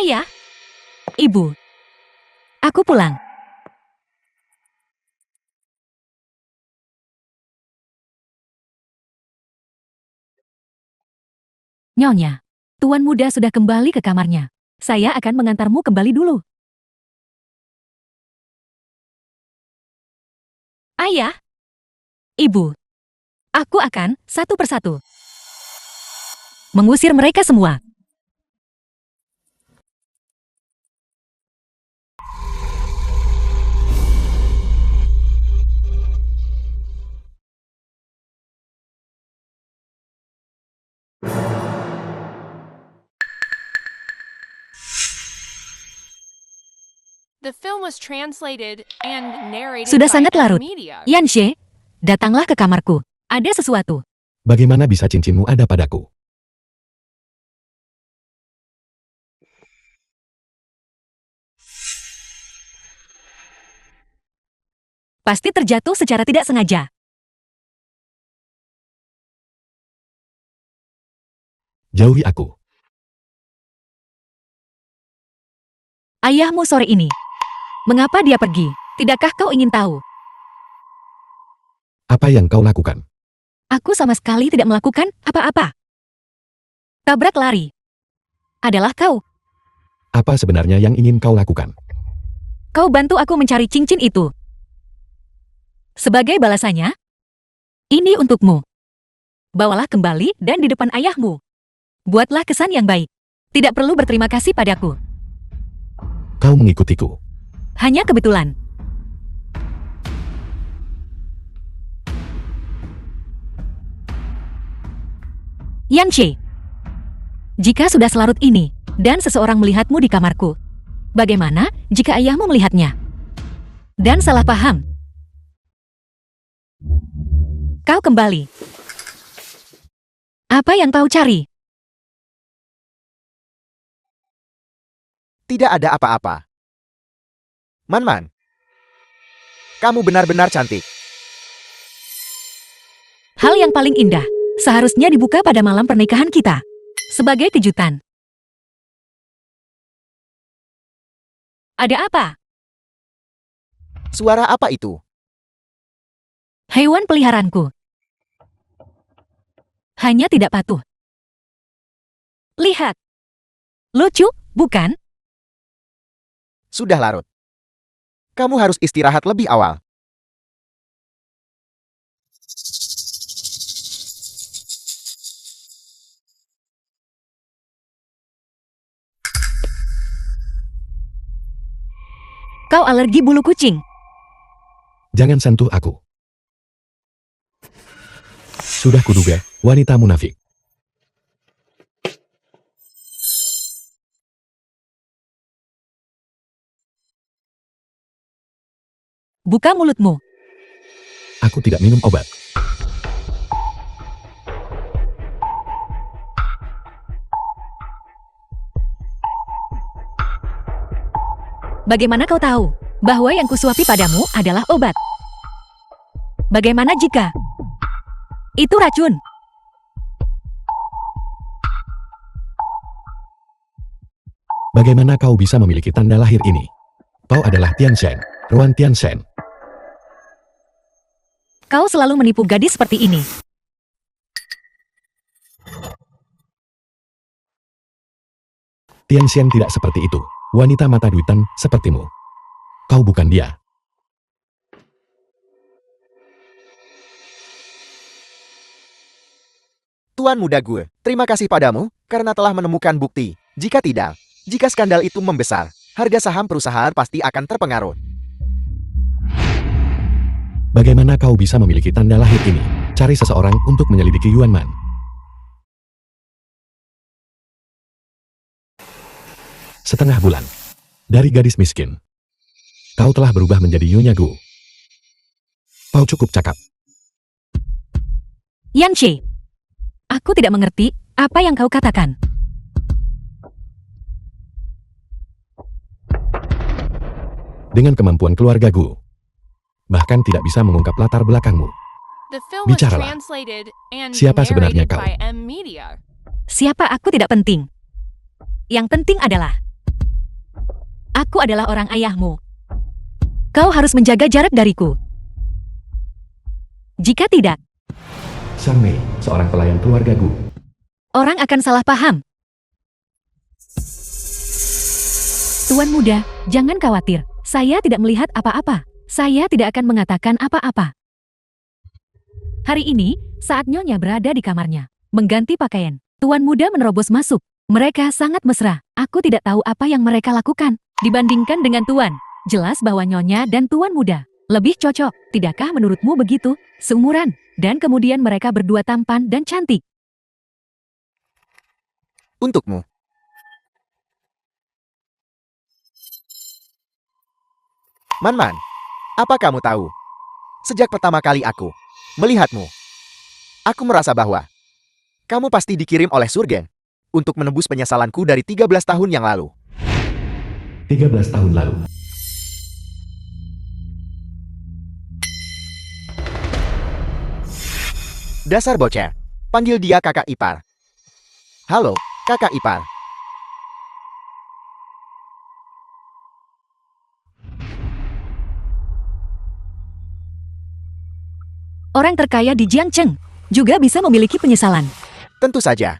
Ayah, Ibu, aku pulang. Nyonya, Tuan Muda sudah kembali ke kamarnya. Saya akan mengantarmu kembali dulu. Ayah, Ibu, aku akan satu persatu mengusir mereka semua. The film was translated and narrated Sudah by sangat larut. Media. Yanshe, datanglah ke kamarku. Ada sesuatu. Bagaimana bisa cincinmu ada padaku? Pasti terjatuh secara tidak sengaja. Jauhi aku. Ayahmu sore ini. Mengapa dia pergi? Tidakkah kau ingin tahu? Apa yang kau lakukan? Aku sama sekali tidak melakukan apa-apa. Tabrak lari. Adalah kau. Apa sebenarnya yang ingin kau lakukan? Kau bantu aku mencari cincin itu. Sebagai balasannya, ini untukmu. Bawalah kembali dan di depan ayahmu. Buatlah kesan yang baik. Tidak perlu berterima kasih padaku. Kau mengikutiku. Hanya kebetulan. Yanshe, jika sudah selarut ini, dan seseorang melihatmu di kamarku, bagaimana jika ayahmu melihatnya? Dan salah paham. Kau kembali. Apa yang kau cari? Tidak ada apa-apa. Man, kamu benar-benar cantik. Hal yang paling indah seharusnya dibuka pada malam pernikahan kita. Sebagai kejutan. Ada apa? Suara apa itu? Hewan peliharaanku. Hanya tidak patuh. Lihat. Lucu, bukan? Sudah larut. Kamu harus istirahat lebih awal. Kau alergi bulu kucing. Jangan sentuh aku. Sudah kuduga, wanita munafik. Buka mulutmu. Aku tidak minum obat. Bagaimana kau tahu bahwa yang kusuapi padamu adalah obat? Bagaimana jika itu racun? Bagaimana kau bisa memiliki tanda lahir ini? Kau adalah Tianshen, Ruan Tianshen. Kau selalu menipu gadis seperti ini. Tianshen tidak seperti itu. Wanita mata duitan sepertimu. Kau bukan dia. Tuan Muda Gue, terima kasih padamu karena telah menemukan bukti. Jika tidak, jika skandal itu membesar, harga saham perusahaan pasti akan terpengaruh. Bagaimana kau bisa memiliki tanda lahir ini? Cari seseorang untuk menyelidiki Yuan Man. Setengah bulan. Dari gadis miskin. Kau telah berubah menjadi Nyonya Gu. Kau cukup cakap. Yanshe, aku tidak mengerti apa yang kau katakan. Dengan kemampuan keluarga Gu, bahkan tidak bisa mengungkap latar belakangmu. The film was Bicaralah. translated and Siapa sebenarnya narrated kau? by Media. Siapa aku tidak penting. Yang penting adalah Aku adalah orang ayahmu. Kau harus menjaga jarak dariku. Jika tidak, Sang Mei, seorang pelayan keluarga Gu. orang akan salah paham. Tuan muda, jangan khawatir. Saya tidak melihat apa-apa. Saya tidak akan mengatakan apa-apa. Hari ini, saat Nyonya berada di kamarnya, mengganti pakaian, Tuan muda menerobos masuk. Mereka sangat mesra. Aku tidak tahu apa yang mereka lakukan. Dibandingkan dengan Tuan, jelas bahwa Nyonya dan Tuan muda lebih cocok. Tidakkah menurutmu begitu? Seumuran. Dan kemudian mereka berdua tampan dan cantik. Untukmu. Man, apa kamu tahu? Sejak pertama kali aku melihatmu, aku merasa bahwa kamu pasti dikirim oleh surga untuk menebus penyesalanku dari 13 tahun yang lalu. 13 tahun lalu. Dasar bocah, panggil dia kakak ipar. Halo, kakak ipar. Orang terkaya di Jiangcheng juga bisa memiliki penyesalan. Tentu saja.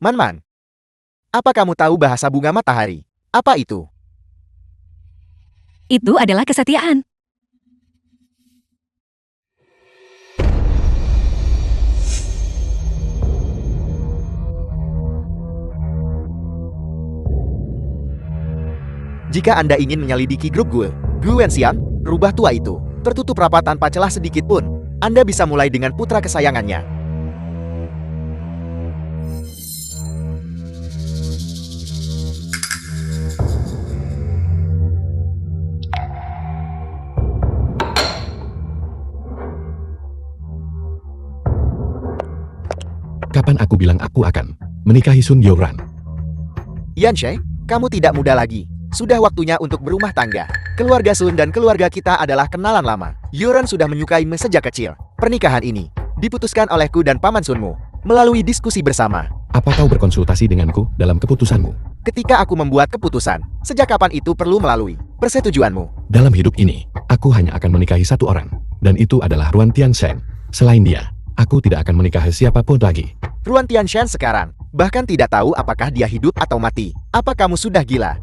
Man, apa kamu tahu bahasa bunga matahari? Apa itu? Itu adalah kesetiaan. Jika Anda ingin menyelidiki grup Gue Wenxian, rubah tua itu, tertutup rapat tanpa celah sedikit pun, Anda bisa mulai dengan putra kesayangannya. Kapan aku bilang aku akan menikahi Sun Youran? Yanshe, kamu tidak muda lagi. Sudah waktunya untuk berumah tangga. Keluarga Sun dan keluarga kita adalah kenalan lama. Yoran sudah menyukaimu sejak kecil. Pernikahan ini diputuskan olehku dan paman Sunmu melalui diskusi bersama. Apa kau berkonsultasi denganku dalam keputusanmu? Ketika aku membuat keputusan, sejak kapan itu perlu melalui persetujuanmu? Dalam hidup ini, aku hanya akan menikahi satu orang, dan itu adalah Ruan Tianzhen. Selain dia, aku tidak akan menikahi siapapun lagi. Ruan Tianzhen sekarang bahkan tidak tahu apakah dia hidup atau mati. Apa kamu sudah gila?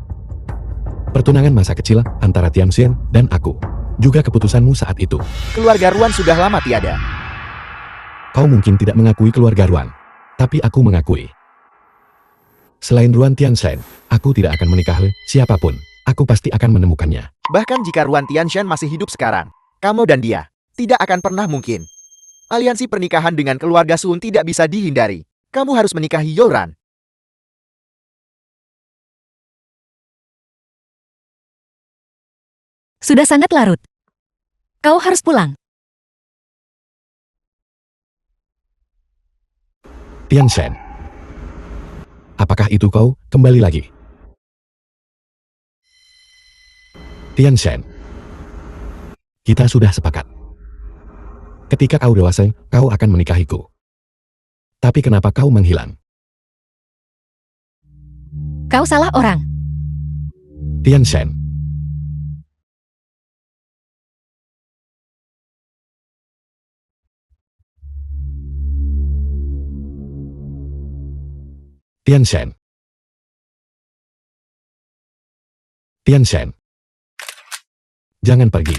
Pertunangan masa kecil antara Tianzhen dan aku. Juga keputusanmu saat itu. Keluarga Ruan sudah lama tiada. Kau mungkin tidak mengakui keluarga Ruan, tapi aku mengakui. Selain Ruan Tianzhen, aku tidak akan menikahi siapapun. Aku pasti akan menemukannya. Bahkan jika Ruan Tianzhen masih hidup sekarang, kamu dan dia tidak akan pernah mungkin. Aliansi pernikahan dengan keluarga Sun tidak bisa dihindari. Kamu harus menikahi Yoran. Sudah sangat larut. Kau harus pulang. Tianzhen. Apakah itu kau kembali lagi? Tianzhen. Kita sudah sepakat. Ketika kau dewasa, kau akan menikahiku. Tapi kenapa kau menghilang? Kau salah orang. Tianzhen. Tianzhen. Tianzhen. Jangan pergi.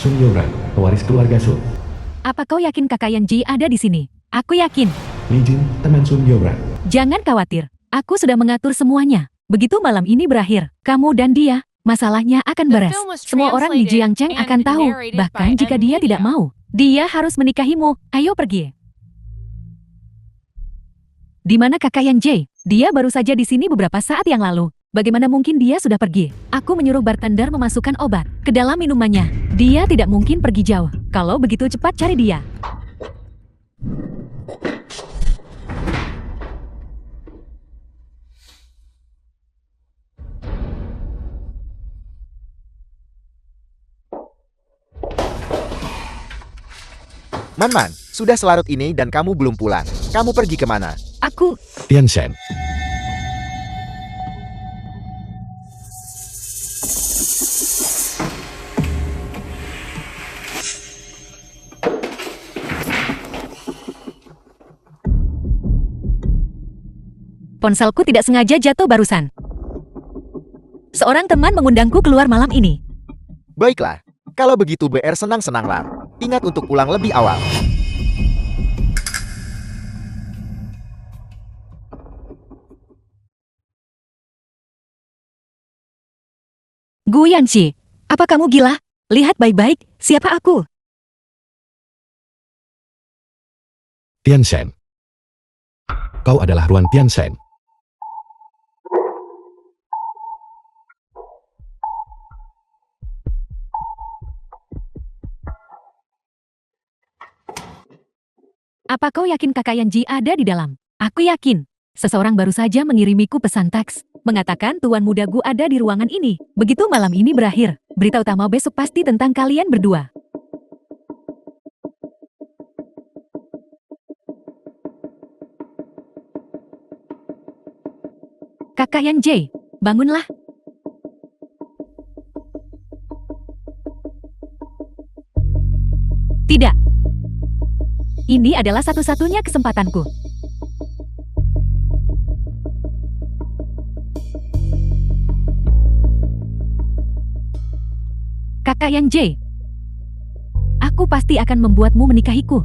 Sun Youran, pewaris keluarga Sun. Apa kau yakin kakak Yanji ada di sini? Aku yakin. Li Jin, teman Sun Youran. Jangan khawatir. Aku sudah mengatur semuanya. Begitu malam ini berakhir, kamu dan dia, masalahnya akan beres. Semua orang di Jiangcheng akan tahu. Bahkan jika dia tidak mau, dia harus menikahimu. Ayo pergi. Di mana kakak Yanji? Dia baru saja di sini beberapa saat yang lalu. Bagaimana mungkin dia sudah pergi? Aku menyuruh bartender memasukkan obat ke dalam minumannya. Dia tidak mungkin pergi jauh. Kalau begitu cepat cari dia. Man, sudah selarut ini dan kamu belum pulang. Kamu pergi kemana? Aku, Tian Shen, ponselku tidak sengaja jatuh barusan. Seorang teman mengundangku keluar malam ini. Baiklah, kalau begitu BR senang-senanglah. Ingat untuk pulang lebih awal. Gu Yanqi, apa kamu gila? Lihat baik-baik, siapa aku? Tian Shen. Kau adalah Ruan Tian Shen. Apa kau yakin kakak Yanji ada di dalam? Aku yakin. Seseorang baru saja mengirimiku pesan teks, mengatakan tuan muda Gu ada di ruangan ini. Begitu malam ini berakhir, berita utama besok pasti tentang kalian berdua. Kakak Yanji, bangunlah. Tidak. Ini adalah satu-satunya kesempatanku. Kakak Yanji, aku pasti akan membuatmu menikahiku.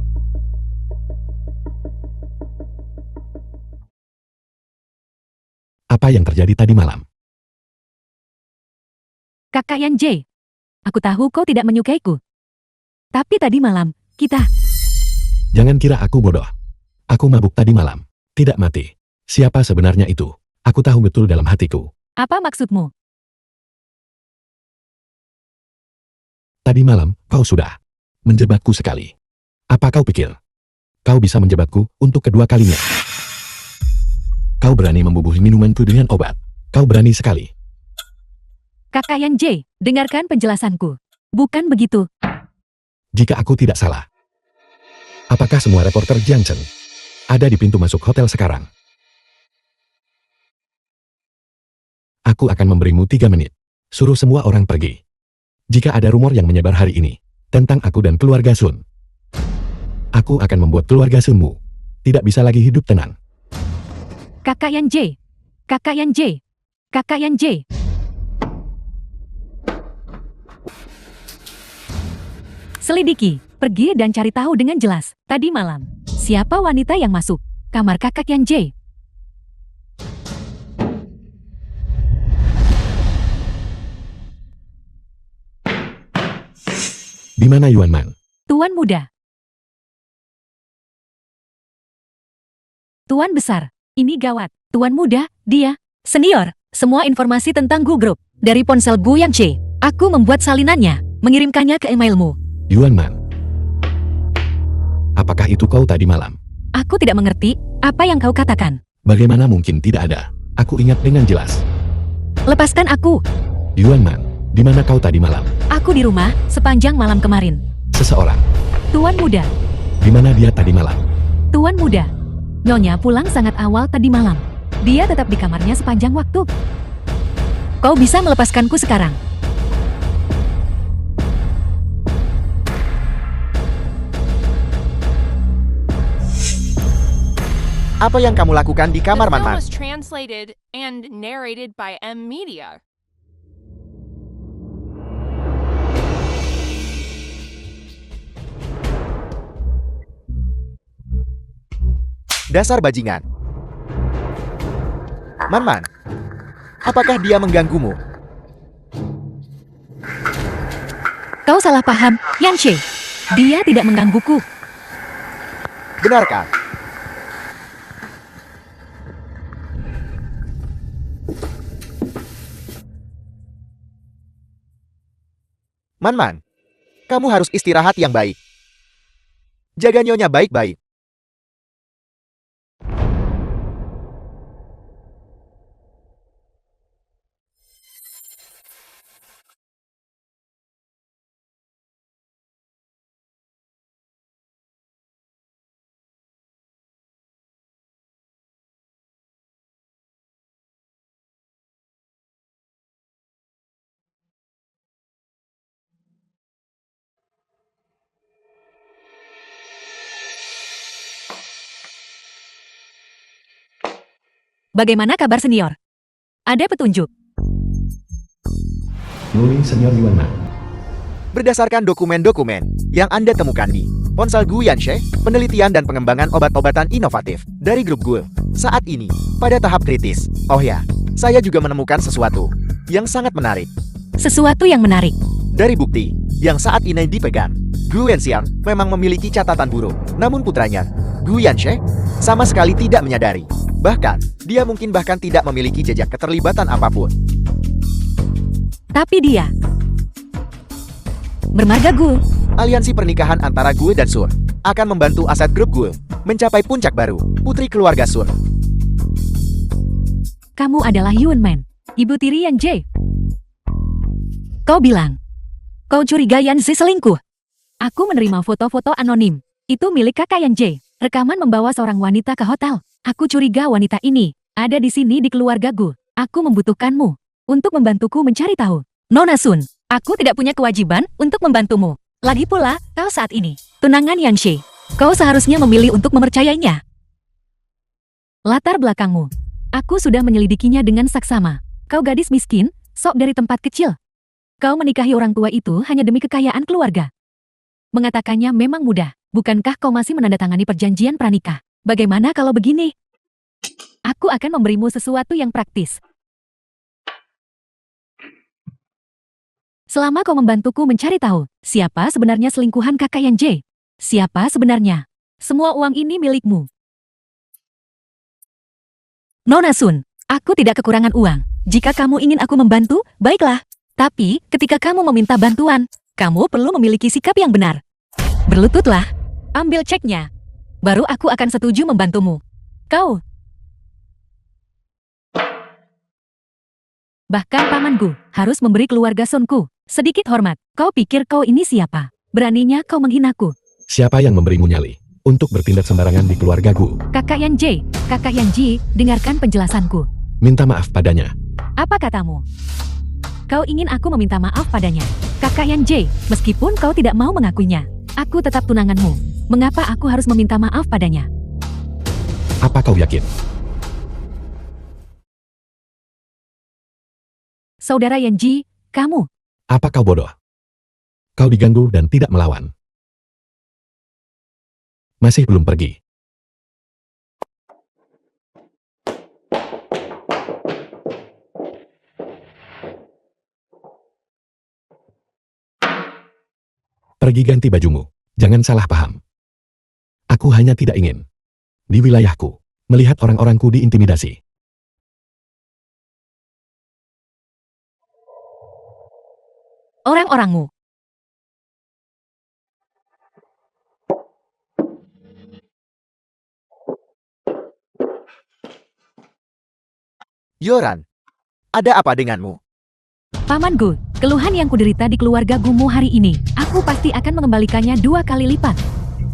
Apa yang terjadi tadi malam? Kakak Yanji, aku tahu kau tidak menyukaiku. Tapi tadi malam, kita... Jangan kira aku bodoh. Aku mabuk tadi malam. Tidak mati. Siapa sebenarnya itu? Aku tahu betul dalam hatiku. Apa maksudmu? Tadi malam, kau sudah menjebakku sekali. Apa kau pikir? Kau bisa menjebakku untuk kedua kalinya. Kau berani membubuhi minumanku dengan obat. Kau berani sekali. Kakak Yanji, dengarkan penjelasanku. Bukan begitu. Jika aku tidak salah. Apakah semua reporter Jiangchen ada di pintu masuk hotel sekarang? Aku akan memberimu 3 menit. Suruh semua orang pergi. Jika ada rumor yang menyebar hari ini tentang aku dan keluarga Sun, aku akan membuat keluarga Sunmu tidak bisa lagi hidup tenang. Kakak Yanji, Kakak Yanji, Kakak Yanji. Selidiki, pergi dan cari tahu dengan jelas. Tadi malam, siapa wanita yang masuk kamar kakak Yanji? Di mana Yuan Man? Tuan muda. Tuan besar, ini gawat. Tuan muda, dia, senior. Semua informasi tentang Gu Group dari ponsel Gu Yanqi. Aku membuat salinannya, mengirimkannya ke emailmu. Yuan Man. Apakah itu kau tadi malam? Aku tidak mengerti apa yang kau katakan. Bagaimana mungkin tidak ada? Aku ingat dengan jelas. Lepaskan aku. Yuan Man, di mana kau tadi malam? Aku di rumah sepanjang malam kemarin. Seseorang. Tuan muda, Di mana dia tadi malam? Tuan muda. Nyonya pulang sangat awal tadi malam. Dia tetap di kamarnya sepanjang waktu. Kau bisa melepaskanku sekarang. Apa yang kamu lakukan di The kamar film Man? was translated and narrated by M Media. Dasar bajingan. Man, apakah dia mengganggumu? Kau salah paham, Yanqi. Dia tidak menggangguku. Benarkah? Man, kamu harus istirahat yang baik. Jaga nyonya baik-baik. Bagaimana kabar senior? Ada petunjuk? Nuling Senior Yuan Ma. Berdasarkan dokumen-dokumen yang Anda temukan di ponsel Gu Yanshe, penelitian dan pengembangan obat-obatan inovatif dari grup Gu saat ini pada tahap kritis. Oh ya, saya juga menemukan sesuatu yang sangat menarik. Sesuatu yang menarik. Dari bukti yang saat ini dipegang, Gu Wenxiang memang memiliki catatan buruk. Namun putranya, Gu Yanshe, sama sekali tidak menyadari. Bahkan, dia mungkin bahkan tidak memiliki jejak keterlibatan apapun. Tapi dia bermarga Gu. Aliansi pernikahan antara Gu dan Sun akan membantu aset grup Gu mencapai puncak baru, putri keluarga Sun. Kamu adalah Yuan Man, ibu tiri Yan Jie. Kau bilang, kau curiga Yan Zi selingkuh. Aku menerima foto-foto anonim. Itu milik kakak Yan Jie. Rekaman membawa seorang wanita ke hotel. Aku curiga wanita ini ada di sini di keluarga Gu. Aku membutuhkanmu untuk membantuku mencari tahu. Nona Sun, aku tidak punya kewajiban untuk membantumu. Lagi pula, kau saat ini tunangan Yan Shi. Kau seharusnya memilih untuk mempercayainya. Latar belakangmu. Aku sudah menyelidikinya dengan saksama. Kau gadis miskin, sok dari tempat kecil. Kau menikahi orang tua itu hanya demi kekayaan keluarga. Mengatakannya memang mudah. Bukankah kau masih menandatangani perjanjian pranikah? Bagaimana kalau begini? Aku akan memberimu sesuatu yang praktis. Selama kau membantuku mencari tahu, siapa sebenarnya selingkuhan kakak Yan Jie? Siapa sebenarnya? Semua uang ini milikmu. Nona Sun, aku tidak kekurangan uang. Jika kamu ingin aku membantu, baiklah. Tapi, ketika kamu meminta bantuan, kamu perlu memiliki sikap yang benar. Berlututlah. Ambil ceknya. Baru aku akan setuju membantumu. Kau. Bahkan pamanku harus memberi keluarga Sunku sedikit hormat. Kau pikir kau ini siapa? Beraninya kau menghinaku. Siapa yang memberimu nyali untuk bertindak sembarangan di keluarga Gu? Kakak Yan Jie, kakak Yan Ji, dengarkan penjelasanku. Minta maaf padanya. Apa katamu? Kau ingin aku meminta maaf padanya? Kakak Yan Jie, meskipun kau tidak mau mengakuinya, aku tetap tunanganmu. Mengapa aku harus meminta maaf padanya? Apa kau yakin? Saudara Yan Ji, kamu. Apa kau bodoh? Kau diganggu dan tidak melawan. Masih belum pergi. Pergi ganti bajumu. Jangan salah paham. Aku hanya tidak ingin di wilayahku melihat orang-orangku diintimidasi. Orang-orangmu. Yoran, ada apa denganmu? Paman Gu, keluhan yang kuderita di keluarga Gumu hari ini, aku pasti akan mengembalikannya 2 kali lipat.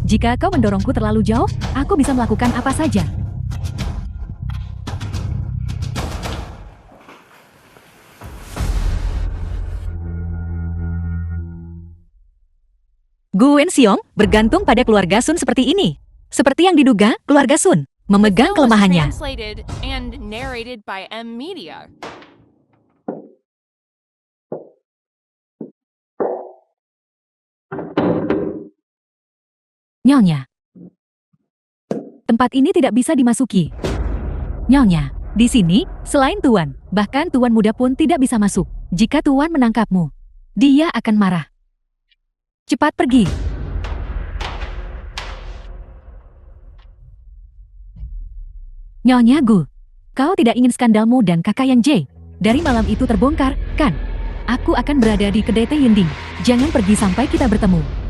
Jika kau mendorongku terlalu jauh, aku bisa melakukan apa saja. Gu Wenxiong bergantung pada keluarga Sun seperti ini. Seperti yang diduga, keluarga Sun memegang Film was kelemahannya. translated and narrated by M Media. Nyonya. Tempat ini tidak bisa dimasuki. Nyonya, di sini, selain Tuan, bahkan Tuan muda pun tidak bisa masuk. Jika Tuan menangkapmu, dia akan marah. Cepat pergi. Nyonya Gu, kau tidak ingin skandalmu dan kakak Yan Jie dari malam itu terbongkar, kan? Aku akan berada di kedai Teh Yinding. Jangan pergi sampai kita bertemu.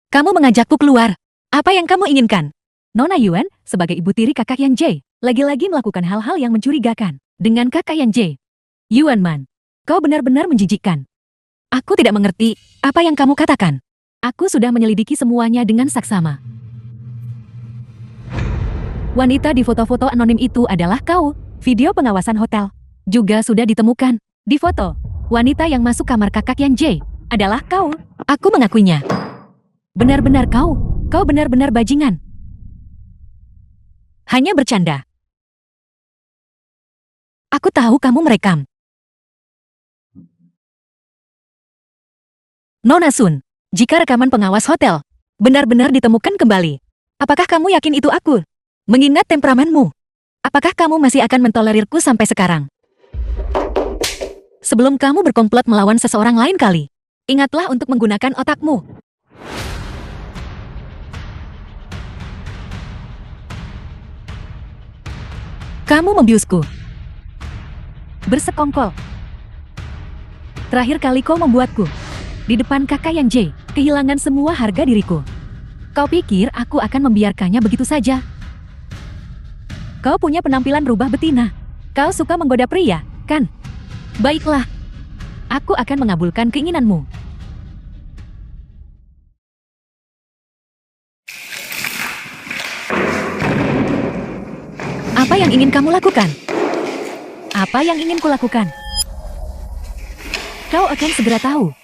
Kamu mengajakku keluar. Apa yang kamu inginkan? Nona Yuan, sebagai ibu tiri kakak Yan Jie, lagi-lagi melakukan hal-hal yang mencurigakan dengan kakak Yan Jie. Yuan Man, kau benar-benar menjijikkan. Aku tidak mengerti apa yang kamu katakan. Aku sudah menyelidiki semuanya dengan saksama. Wanita di foto-foto anonim itu adalah kau. Video pengawasan hotel juga sudah ditemukan. Di foto, wanita yang masuk kamar kakak Yan Jie adalah kau. Aku mengakuinya. Benar-benar kau benar-benar bajingan. Hanya bercanda. Aku tahu kamu merekam. Nona Sun, jika rekaman pengawas hotel benar-benar ditemukan kembali, apakah kamu yakin itu aku? Mengingat temperamenmu, apakah kamu masih akan mentolerirku sampai sekarang? Sebelum kamu berkomplot melawan seseorang lain kali, ingatlah untuk menggunakan otakmu. Kamu membiusku. Bersekongkol. Terakhir kali kau membuatku, di depan kakak yang J, kehilangan semua harga diriku. Kau pikir aku akan membiarkannya begitu saja? Kau punya penampilan rubah betina. Kau suka menggoda pria, kan? Baiklah. Aku akan mengabulkan keinginanmu. Apa yang ingin kamu lakukan? Apa yang ingin kulakukan? Kau akan segera tahu.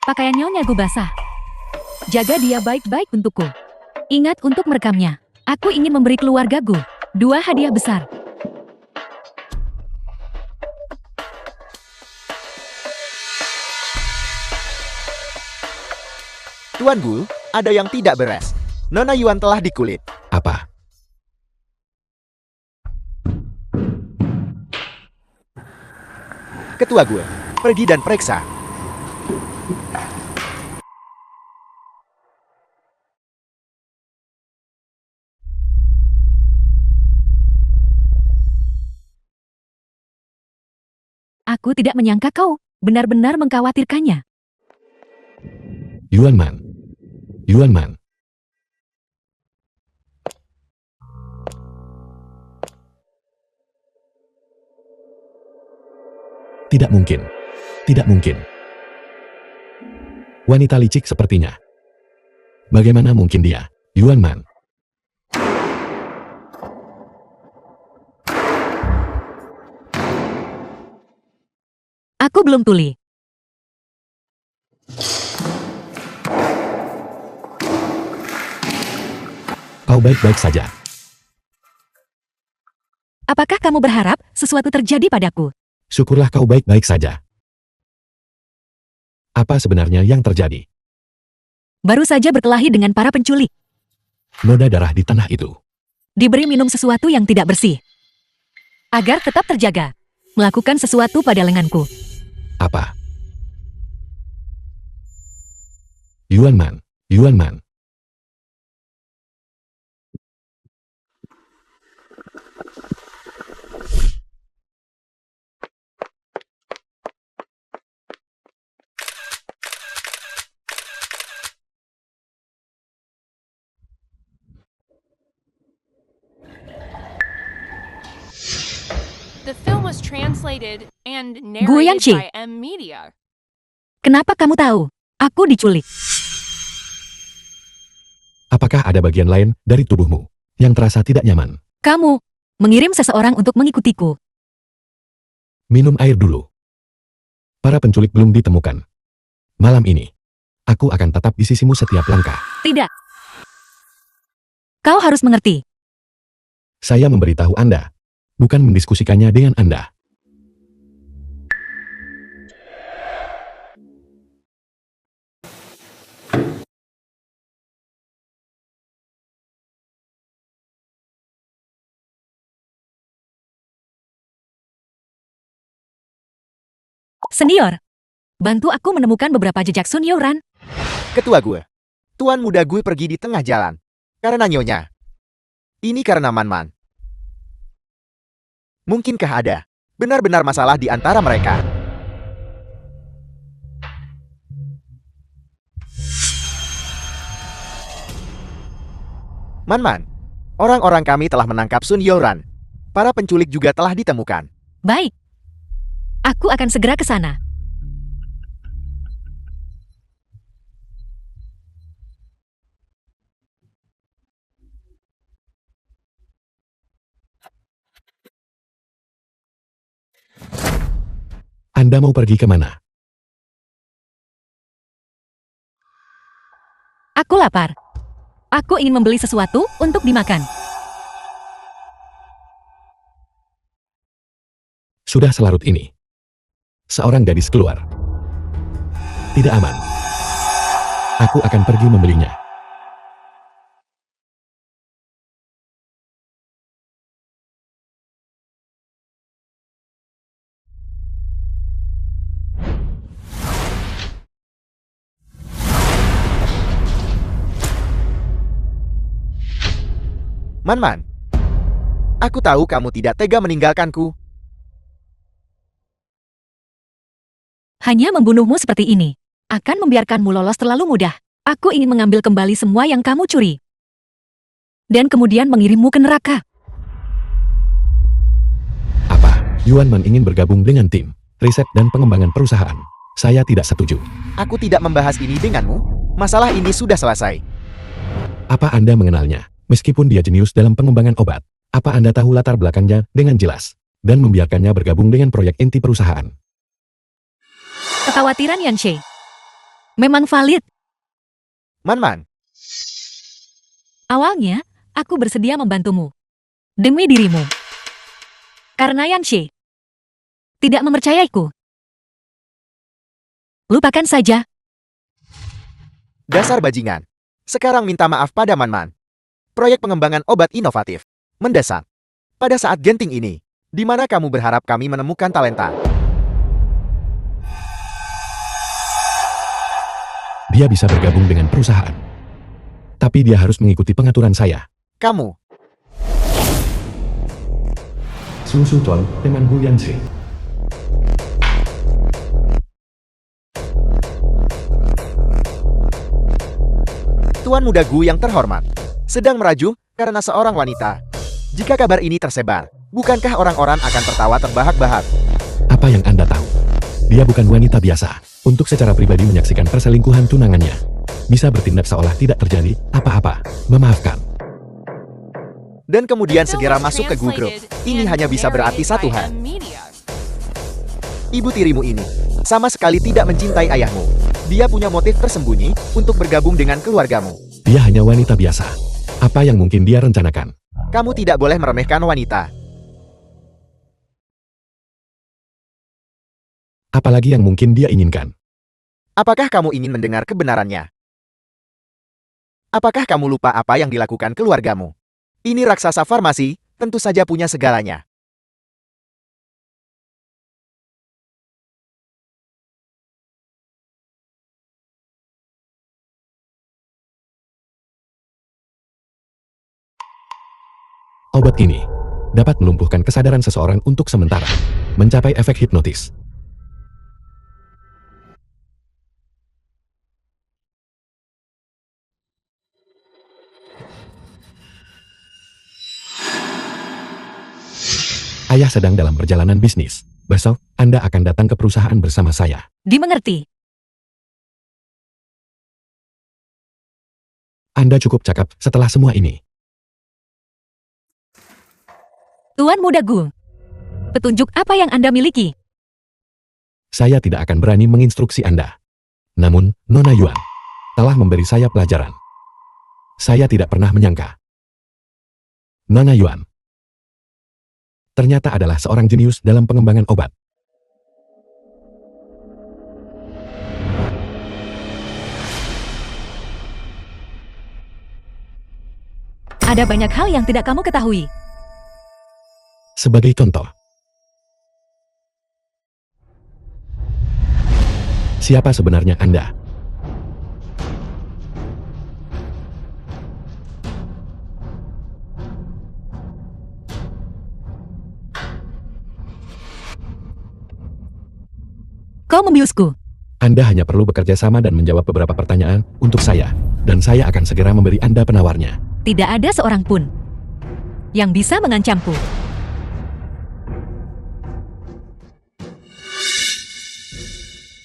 Pakaian Nyonya Gu basah. Jaga dia baik-baik untukku. Ingat untuk merekamnya. Aku ingin memberi keluarga Gu 2 hadiah besar. Tuan Gu, ada yang tidak beres. Nona Yuan telah dikulit. Apa? Ketua Gu, pergi dan periksa. Aku tidak menyangka kau benar-benar mengkhawatirkannya. Yuan Man. Yuan Man. Tidak mungkin. Tidak mungkin. Wanita licik sepertinya. Bagaimana mungkin dia, Yuan Man? Aku belum tuli. Kau baik-baik saja. Apakah kamu berharap sesuatu terjadi padaku? Syukurlah kau baik-baik saja. Apa sebenarnya yang terjadi? Baru saja berkelahi dengan para penculik. Noda darah di tanah itu. Diberi minum sesuatu yang tidak bersih. Agar tetap terjaga. Melakukan sesuatu pada lenganku. Apa? Yuan Man. Yuan Man. The film was translated and Gu narrated Yangqi. by M Media. Kenapa kamu tahu? Aku diculik. Apakah ada bagian lain dari tubuhmu yang terasa tidak nyaman? Kamu mengirim seseorang untuk mengikutiku. Minum air dulu. Para penculik belum ditemukan. Malam ini, aku akan tetap di sisimu setiap langkah. Tidak. Kau harus mengerti. Saya memberitahu Anda, bukan mendiskusikannya dengan Anda. Senior, bantu aku menemukan beberapa jejak Sun Youran. Ketua Gu, Tuan Muda Gu pergi di tengah jalan. Karena Nyonya. Ini karena Man-Man. Mungkinkah ada benar-benar masalah di antara mereka? Man-Man, orang-orang kami telah menangkap Sun Youran. Para penculik juga telah ditemukan. Baik. Aku akan segera ke sana. Anda mau pergi kemana? Aku lapar. Aku ingin membeli sesuatu untuk dimakan. Sudah selarut ini. Seorang gadis keluar. Tidak aman. Aku akan pergi membelinya. Man-man. Aku tahu kamu tidak tega meninggalkanku. Hanya membunuhmu seperti ini akan membiarkanmu lolos terlalu mudah. Aku ingin mengambil kembali semua yang kamu curi. Dan kemudian mengirimmu ke neraka. Apa? Yuan Man ingin bergabung dengan tim riset dan pengembangan perusahaan. Saya tidak setuju. Aku tidak membahas ini denganmu. Masalah ini sudah selesai. Apa Anda mengenalnya? Meskipun dia jenius dalam pengembangan obat, apa Anda tahu latar belakangnya dengan jelas dan membiarkannya bergabung dengan proyek inti perusahaan? Kekhawatiran Yanshe memang valid. Man-man, Awalnya, aku bersedia membantumu. Demi dirimu. Karena Yanshe tidak mempercayaiku. Lupakan saja. dasar bajingan. Sekarang minta maaf pada Man-man. Proyek pengembangan obat inovatif. Mendesak. Pada saat genting ini, di mana kamu berharap kami menemukan talenta? Dia bisa bergabung dengan perusahaan. Tapi dia harus mengikuti pengaturan saya. Kamu. Susu Tol, teman Bu Yanshe. Tuan Muda Gu yang terhormat. Sedang merajuk karena seorang wanita. Jika kabar ini tersebar, bukankah orang-orang akan tertawa terbahak-bahak? Apa yang Anda tahu? Dia bukan wanita biasa. Untuk secara pribadi menyaksikan perselingkuhan tunangannya. Bisa bertindak seolah tidak terjadi apa-apa. Memaafkan. Dan kemudian The film segera was masuk ke Gu Group. translated Ini and hanya bisa berarti narrated satu by hal. Media. Ibu tirimu ini sama sekali tidak mencintai ayahmu. Dia punya motif tersembunyi untuk bergabung dengan keluargamu. Dia hanya wanita biasa. Apa yang mungkin dia rencanakan? Kamu tidak boleh meremehkan wanita. Apalagi yang mungkin dia inginkan? Apakah kamu ingin mendengar kebenarannya? Apakah kamu lupa apa yang dilakukan keluargamu? Ini raksasa farmasi, tentu saja punya segalanya. Obat ini dapat melumpuhkan kesadaran seseorang untuk sementara, mencapai efek hipnotis. Ayah sedang dalam perjalanan bisnis. Besok, Anda akan datang ke perusahaan bersama saya. Dimengerti. Anda cukup cakap setelah semua ini. Tuan Muda Gu. Petunjuk apa yang Anda miliki? Saya tidak akan berani menginstruksi Anda. Namun, Nona Yuan telah memberi saya pelajaran. Saya tidak pernah menyangka. Nona Yuan ternyata adalah seorang jenius dalam pengembangan obat. Ada banyak hal yang tidak kamu ketahui. Sebagai contoh, siapa sebenarnya Anda? Kau membiusku. Anda hanya perlu bekerja sama dan menjawab beberapa pertanyaan untuk saya, dan saya akan segera memberi Anda penawarnya. Tidak ada seorang pun yang bisa mengancamku.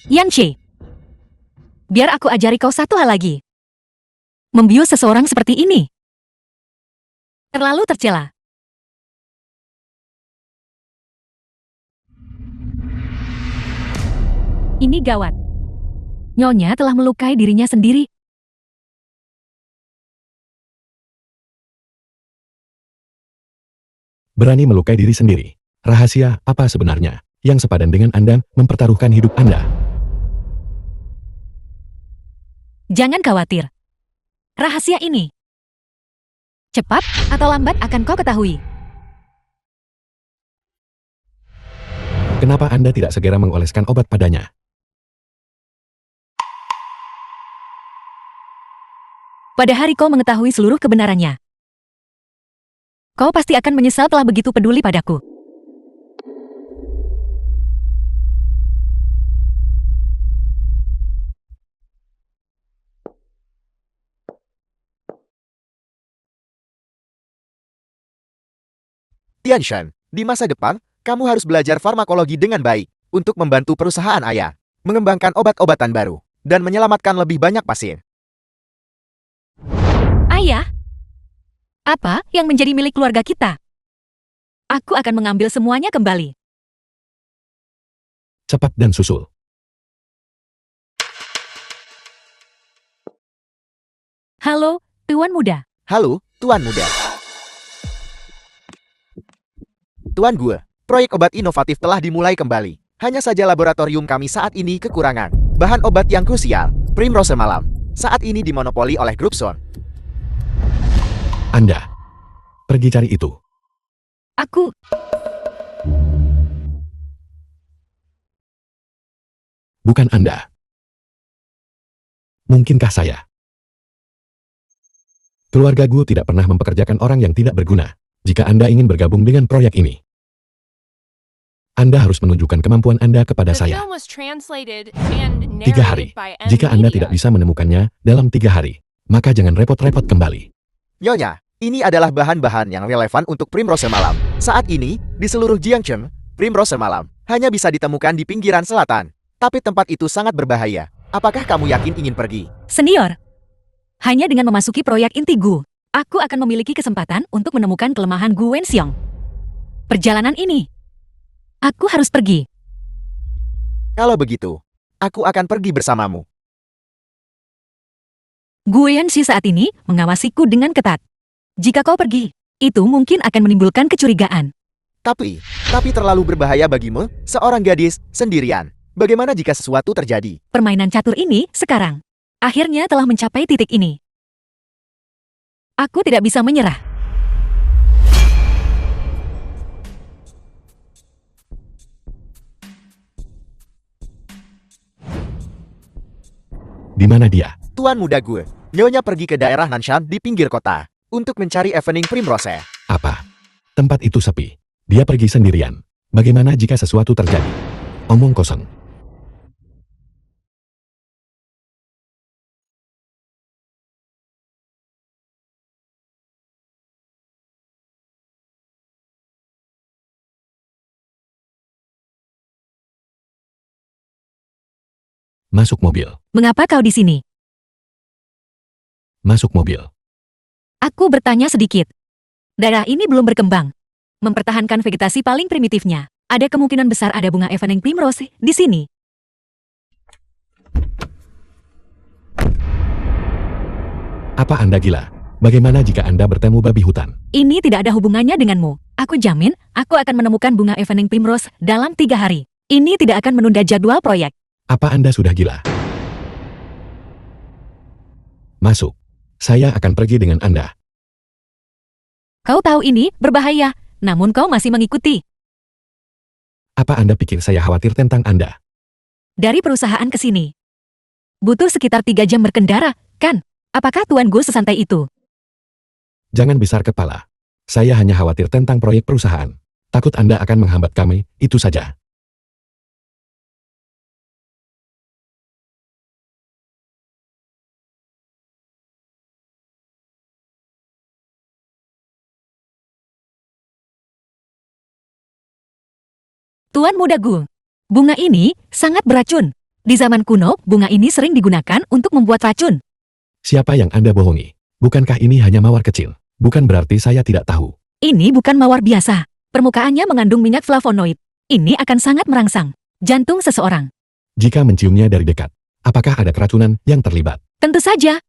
Yanshe, biar aku ajari kau satu hal lagi. Membius seseorang seperti ini terlalu tercela. Ini gawat. Nyonya telah melukai dirinya sendiri. Berani melukai diri sendiri. Rahasia apa sebenarnya yang sepadan dengan Anda mempertaruhkan hidup Anda? Jangan khawatir. Rahasia ini cepat atau lambat akan kau ketahui. Kenapa Anda tidak segera mengoleskan obat padanya? Pada hari kau mengetahui seluruh kebenarannya, kau pasti akan menyesal telah begitu peduli padaku. Tianshan, di masa depan, kamu harus belajar farmakologi dengan baik untuk membantu perusahaan ayah, mengembangkan obat-obatan baru, dan menyelamatkan lebih banyak pasien. Ayah, apa yang menjadi milik keluarga kita? Aku akan mengambil semuanya kembali. Cepat dan susul. Halo, Tuan Muda. Halo, Tuan Muda. Tuan Gue, proyek obat inovatif telah dimulai kembali. Hanya saja laboratorium kami saat ini kekurangan bahan obat yang krusial, Primrose Malam, saat ini dimonopoli oleh grup Son. Anda pergi cari itu. Aku... Bukan Anda. Mungkinkah saya? Keluarga Gu tidak pernah mempekerjakan orang yang tidak berguna. Jika Anda ingin bergabung dengan proyek ini, Anda harus menunjukkan kemampuan Anda kepada The saya. film was translated and 3 hari. narrated by Jika Anda NVIDIA. tidak bisa menemukannya dalam 3 hari, maka jangan repot-repot kembali. Nyonya, ini adalah bahan-bahan yang relevan untuk Primrose Malam. Saat ini, di seluruh Jiangchen, Primrose Malam hanya bisa ditemukan di pinggiran selatan. Tapi tempat itu sangat berbahaya. Apakah kamu yakin ingin pergi? Senior, hanya dengan memasuki proyek inti Gu, aku akan memiliki kesempatan untuk menemukan kelemahan Gu Wenxiong. Perjalanan ini, aku harus pergi. Kalau begitu, aku akan pergi bersamamu. Gu Wenxi saat ini mengawasiku dengan ketat. Jika kau pergi, itu mungkin akan menimbulkan kecurigaan. Tapi terlalu berbahaya bagimu, seorang gadis, sendirian. Bagaimana jika sesuatu terjadi? Permainan catur ini sekarang akhirnya telah mencapai titik ini. Aku tidak bisa menyerah. Di mana dia? Tuan Muda Gue, Nyonya pergi ke daerah Nanshan di pinggir kota untuk mencari Evening Primrose. Apa? Tempat itu sepi. Dia pergi sendirian. Bagaimana jika sesuatu terjadi? Omong kosong. Masuk mobil. Mengapa kau di sini? Masuk mobil. Aku bertanya sedikit. Daerah ini belum berkembang. Mempertahankan vegetasi paling primitifnya. Ada kemungkinan besar ada bunga Evening Primrose di sini. Apa Anda gila? Bagaimana jika Anda bertemu babi hutan? Ini tidak ada hubungannya denganmu. Aku jamin, aku akan menemukan bunga Evening Primrose dalam 3 hari. Ini tidak akan menunda jadwal proyek. Apa Anda sudah gila? Masuk. Saya akan pergi dengan Anda. Kau tahu ini berbahaya, namun kau masih mengikuti. Apa Anda pikir saya khawatir tentang Anda? Dari perusahaan ke sini. Butuh sekitar 3 jam berkendara, kan? Apakah Tuan Gu sesantai itu? Jangan besar kepala. Saya hanya khawatir tentang proyek perusahaan. Takut Anda akan menghambat kami, itu saja. Tuan Muda Gu, bunga ini sangat beracun. Di zaman kuno, bunga ini sering digunakan untuk membuat racun. Siapa yang Anda bohongi? Bukankah ini hanya mawar kecil? Bukan berarti saya tidak tahu. Ini bukan mawar biasa. Permukaannya mengandung minyak flavonoid. Ini akan sangat merangsang jantung seseorang. Jika menciumnya dari dekat, apakah ada keracunan yang terlibat? Tentu saja.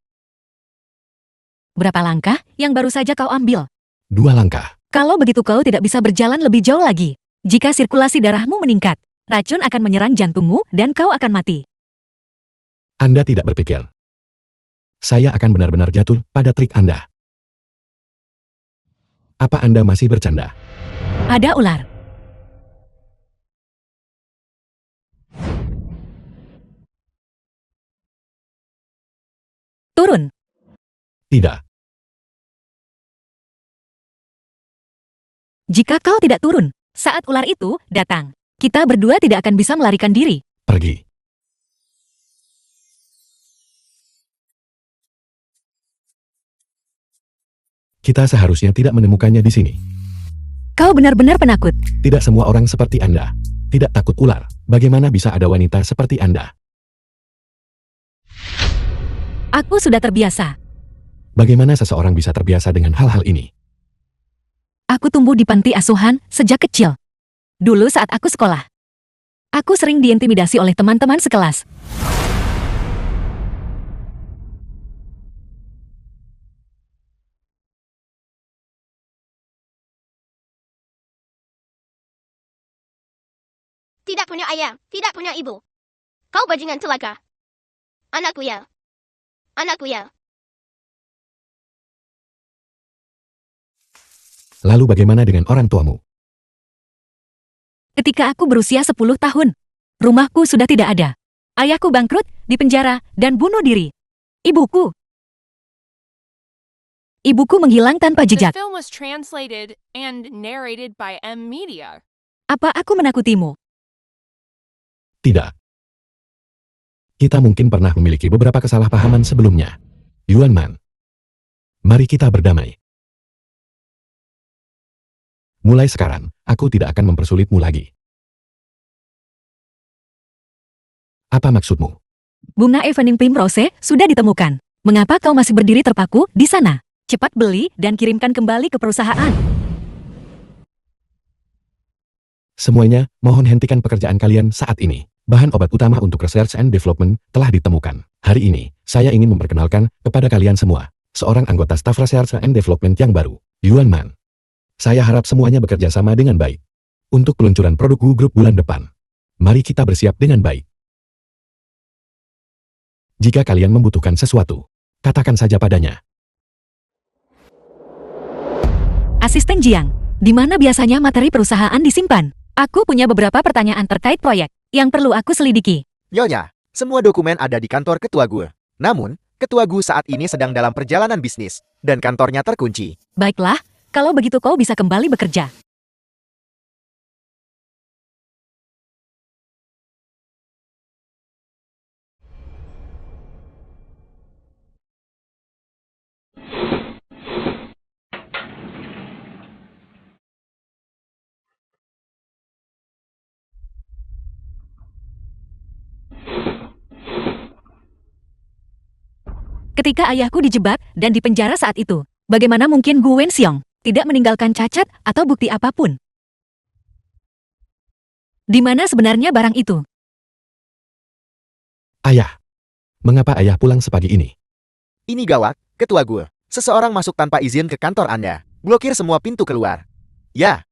Berapa langkah yang baru saja kau ambil? 2 langkah. Kalau begitu kau tidak bisa berjalan lebih jauh lagi. Jika sirkulasi darahmu meningkat, racun akan menyerang jantungmu dan kau akan mati. Anda tidak berpikir. Saya akan benar-benar jatuh pada trik Anda. Apa Anda masih bercanda? Ada ular. Turun. Tidak. Jika kau tidak turun, saat ular itu datang, kita berdua tidak akan bisa melarikan diri. Pergi. Kita seharusnya tidak menemukannya di sini. Kau benar-benar penakut. Tidak semua orang seperti Anda. Tidak takut ular. Bagaimana bisa ada wanita seperti Anda? Aku sudah terbiasa. Bagaimana seseorang bisa terbiasa dengan hal-hal ini? Aku tumbuh di panti asuhan sejak kecil. Dulu saat aku sekolah, aku sering diintimidasi oleh teman-teman sekelas. Tidak punya ayah, tidak punya ibu. Kau bajingan celaka. Anakku ya. Anakku ya. Lalu bagaimana dengan orang tuamu? Ketika aku berusia 10 tahun, rumahku sudah tidak ada. Ayahku bangkrut, dipenjara, dan bunuh diri. Ibuku menghilang tanpa The jejak. film was translated and narrated by M Media. Apa aku menakutimu? Tidak. Kita mungkin pernah memiliki beberapa kesalahpahaman sebelumnya. Yuan Man. Mari kita berdamai. Mulai sekarang, aku tidak akan mempersulitmu lagi. Apa maksudmu? Bunga Evening Primrose sudah ditemukan. Mengapa kau masih berdiri terpaku di sana? Cepat beli dan kirimkan kembali ke perusahaan. Semuanya, mohon hentikan pekerjaan kalian saat ini. Bahan obat utama untuk research and development telah ditemukan. Hari ini, saya ingin memperkenalkan kepada kalian semua, seorang anggota staf research and development yang baru, Yuan Man. Saya harap semuanya bekerja sama dengan baik. Untuk peluncuran produk Wu Group bulan depan. Mari kita bersiap dengan baik. Jika kalian membutuhkan sesuatu, katakan saja padanya. Asisten Jiang, di mana biasanya materi perusahaan disimpan? Aku punya beberapa pertanyaan terkait proyek yang perlu aku selidiki. Nyonya, semua dokumen ada di kantor ketua gue. Namun, ketua gue saat ini sedang dalam perjalanan bisnis, dan kantornya terkunci. Baiklah, kalau begitu kau bisa kembali bekerja. Ketika ayahku dijebak dan dipenjara saat itu, bagaimana mungkin Gu Wenxiong tidak meninggalkan cacat atau bukti apapun? Di mana sebenarnya barang itu? Ayah. Mengapa ayah pulang sepagi ini? Ini gawat, ketua gue. Seseorang masuk tanpa izin ke kantor Anda. Blokir semua pintu keluar. Ya.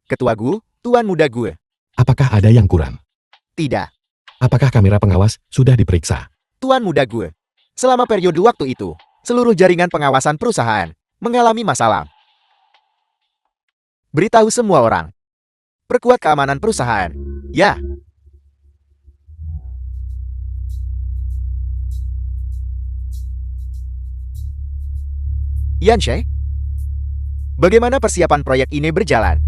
Ketua gue, tuan muda gue. Apakah ada yang kurang? Tidak. Apakah kamera pengawas sudah diperiksa? Tuan muda gue. Selama periode waktu itu, seluruh jaringan pengawasan perusahaan mengalami masalah. Beritahu semua orang. Perkuat keamanan perusahaan. Ya. Yanshe, bagaimana persiapan proyek ini berjalan?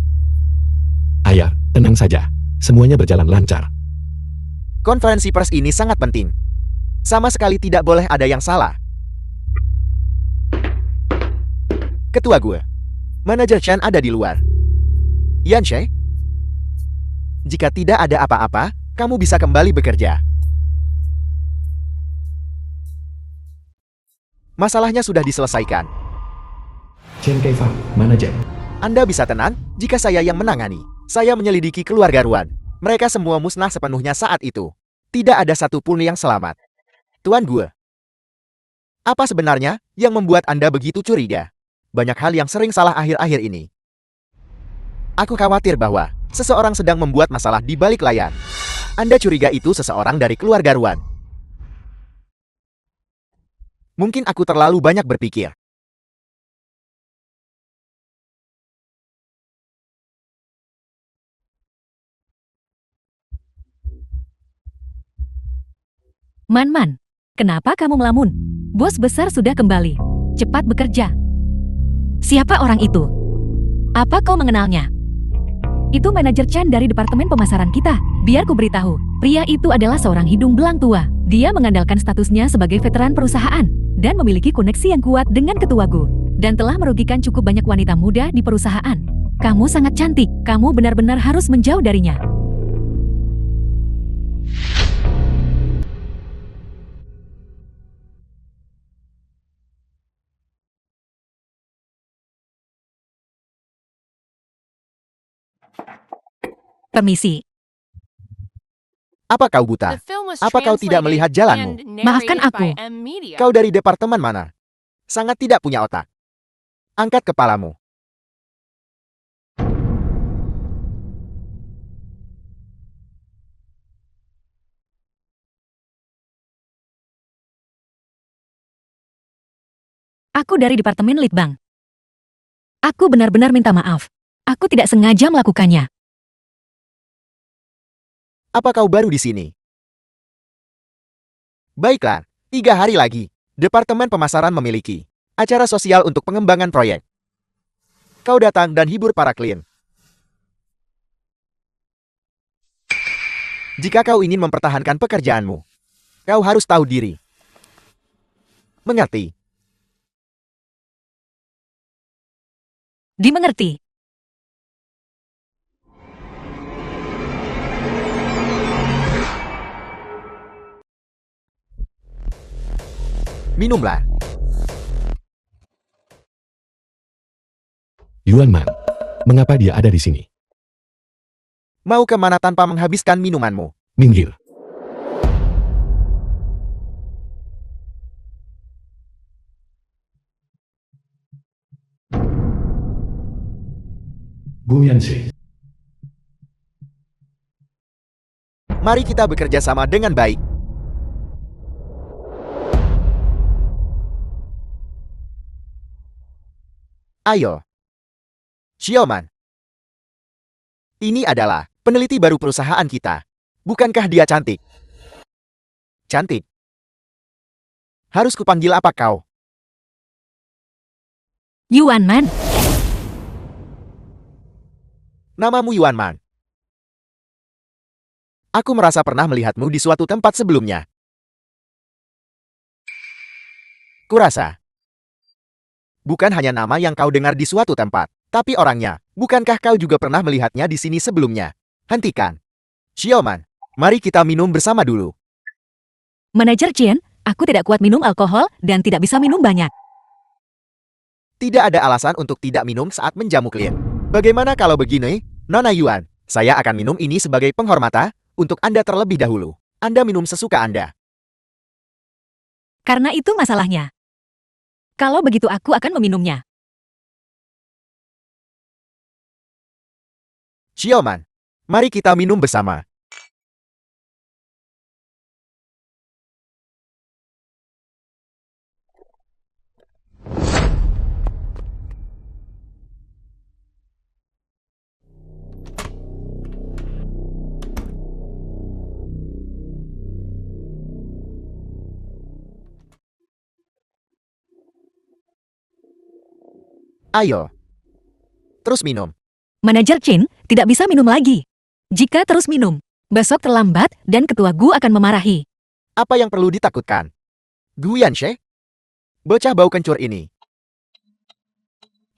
Ayah, tenang saja. Semuanya berjalan lancar. Konferensi pers ini sangat penting. Sama sekali tidak boleh ada yang salah. Ketua gue. Manajer Chen ada di luar. Yanshe, jika tidak ada apa-apa, kamu bisa kembali bekerja. Masalahnya sudah diselesaikan. Chen Keifang, manajer. Anda bisa tenang jika saya yang menangani. Saya menyelidiki keluarga Ruan. Mereka semua musnah sepenuhnya saat itu. Tidak ada satupun yang selamat. Tuan Gue, apa sebenarnya yang membuat Anda begitu curiga? Banyak hal yang sering salah akhir-akhir ini. Aku khawatir bahwa seseorang sedang membuat masalah di balik layar. Anda curiga itu seseorang dari keluarga Ruan. Mungkin aku terlalu banyak berpikir. Man, kenapa kamu melamun? Bos besar sudah kembali. Cepat bekerja. Siapa orang itu? Apa kau mengenalnya? Itu manajer Chan dari departemen pemasaran kita. Biar ku beritahu, pria itu adalah seorang hidung belang tua. Dia mengandalkan statusnya sebagai veteran perusahaan dan memiliki koneksi yang kuat dengan ketua Gu. Dan telah merugikan cukup banyak wanita muda di perusahaan. Kamu sangat cantik, kamu benar-benar harus menjauh darinya. Permisi. Apa kau buta? The film was Apa kau tidak translated melihat jalanmu? and Maafkan narrated aku. by M Media. Kau dari departemen mana? Sangat tidak punya otak. Angkat kepalamu. Aku dari Departemen Litbang. Aku benar-benar minta maaf. Aku tidak sengaja melakukannya. Apa kau baru di sini? Baiklah, 3 hari lagi, Departemen Pemasaran memiliki acara sosial untuk pengembangan proyek. Kau datang dan hibur para klien. Jika kau ingin mempertahankan pekerjaanmu, kau harus tahu diri. Mengerti? Dimengerti. Minumlah. Yuan Man, mengapa dia ada di sini? Mau kemana tanpa menghabiskan minumanmu? Minggir. Bu Yanxi, Mari kita bekerja sama dengan baik. Ayo. Xiaoman. Ini adalah peneliti baru perusahaan kita. Bukankah dia cantik? Cantik. Harus kupanggil apa kau? Yuan Man. Namamu Yuan Man. Aku merasa pernah melihatmu di suatu tempat sebelumnya. Kurasa. Bukan hanya nama yang kau dengar di suatu tempat, tapi orangnya. Bukankah kau juga pernah melihatnya di sini sebelumnya? Hentikan. Xiaoman, mari kita minum bersama dulu. Manajer Chen, aku tidak kuat minum alkohol dan tidak bisa minum banyak. Tidak ada alasan untuk tidak minum saat menjamu klien. Bagaimana kalau begini, Nona Yuan? Saya akan minum ini sebagai penghormatan untuk Anda terlebih dahulu. Anda minum sesuka Anda. Karena itu masalahnya. Kalau begitu aku akan meminumnya. Xiaoman, mari kita minum bersama. Ayo. Terus minum. Manajer Chen tidak bisa minum lagi. Jika terus minum, besok terlambat dan ketua Gu akan memarahi. Apa yang perlu ditakutkan? Gu Yanxi? Bocah bau kencur ini.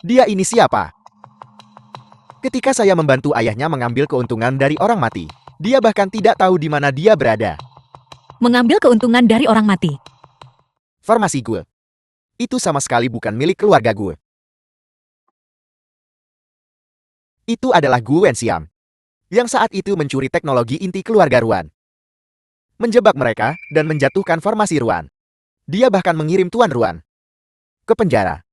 Dia ini siapa? Ketika saya membantu ayahnya mengambil keuntungan dari orang mati, dia bahkan tidak tahu di mana dia berada. Mengambil keuntungan dari orang mati. Formasi gue. Itu sama sekali bukan milik keluarga gue. Itu adalah Gu Wenxiam, yang saat itu mencuri teknologi inti keluarga Ruan, menjebak mereka, dan menjatuhkan formasi Ruan. Dia bahkan mengirim Tuan Ruan ke penjara.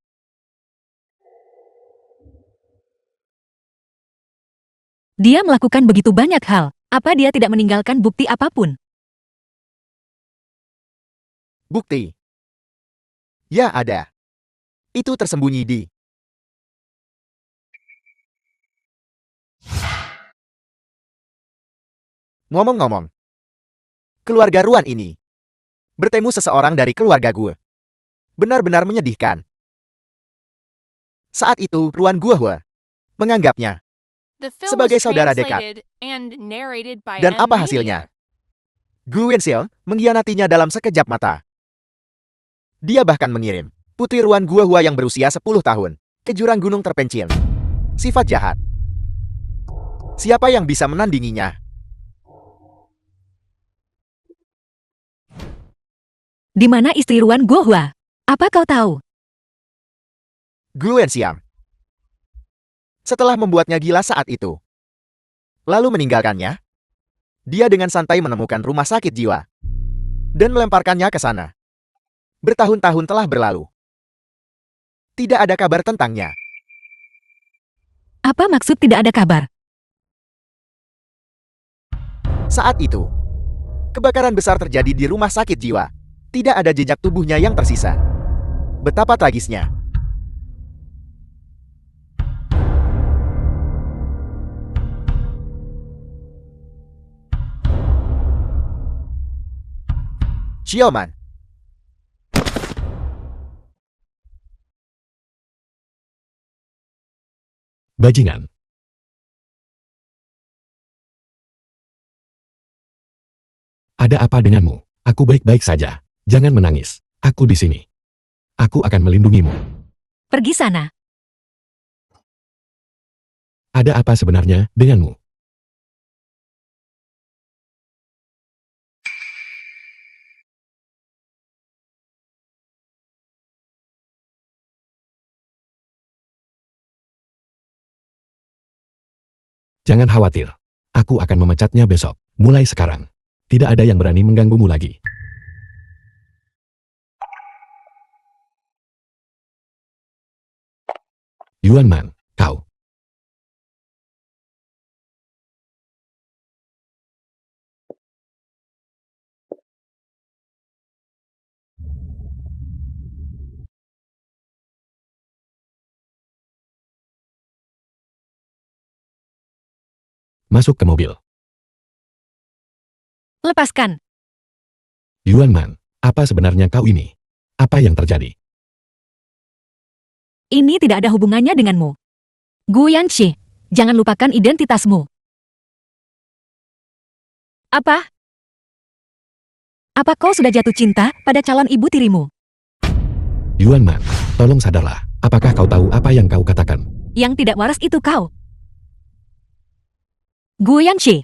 Dia melakukan begitu banyak hal. Apa dia tidak meninggalkan bukti apapun? Bukti? Ya ada. Itu tersembunyi di... Ngomong-ngomong, keluarga Ruan ini bertemu seseorang dari keluarga gue. Benar-benar menyedihkan. Saat itu, Ruan Guohua menganggapnya The film sebagai was saudara dekat. translated and narrated by Dan M. apa Media. hasilnya? Gu Wenxiam mengkhianatinya dalam sekejap mata. Dia bahkan mengirim putri Ruan Guohua yang berusia 10 tahun ke jurang gunung terpencil. Sifat jahat. Siapa yang bisa menandinginya? Di mana istri Ruan Guohua? Apa kau tahu? Gu Wenxiam. Setelah membuatnya gila saat itu, lalu meninggalkannya, dia dengan santai menemukan rumah sakit jiwa dan melemparkannya ke sana. Bertahun-tahun telah berlalu. Tidak ada kabar tentangnya. Apa maksud tidak ada kabar? Saat itu, kebakaran besar terjadi di rumah sakit jiwa. Tidak ada jejak tubuhnya yang tersisa. Betapa tragisnya. Xiaoman. Bajingan. Ada apa denganmu? Aku baik-baik saja. Jangan menangis. Aku di sini. Aku akan melindungimu. Pergi sana. Ada apa sebenarnya denganmu? Jangan khawatir. Aku akan memecatnya besok. Mulai sekarang. Tidak ada yang berani mengganggumu lagi. Yuan Man, kau. Masuk ke mobil. Lepaskan. Yuan Man, apa sebenarnya kau ini? Apa yang terjadi? Ini tidak ada hubungannya denganmu. Gu Yanxi, jangan lupakan identitasmu. Apa? Apa kau sudah jatuh cinta pada calon ibu tirimu? Yuan Man, tolong sadarlah. Apakah kau tahu apa yang kau katakan? Yang tidak waras itu kau. Gu Yanxi.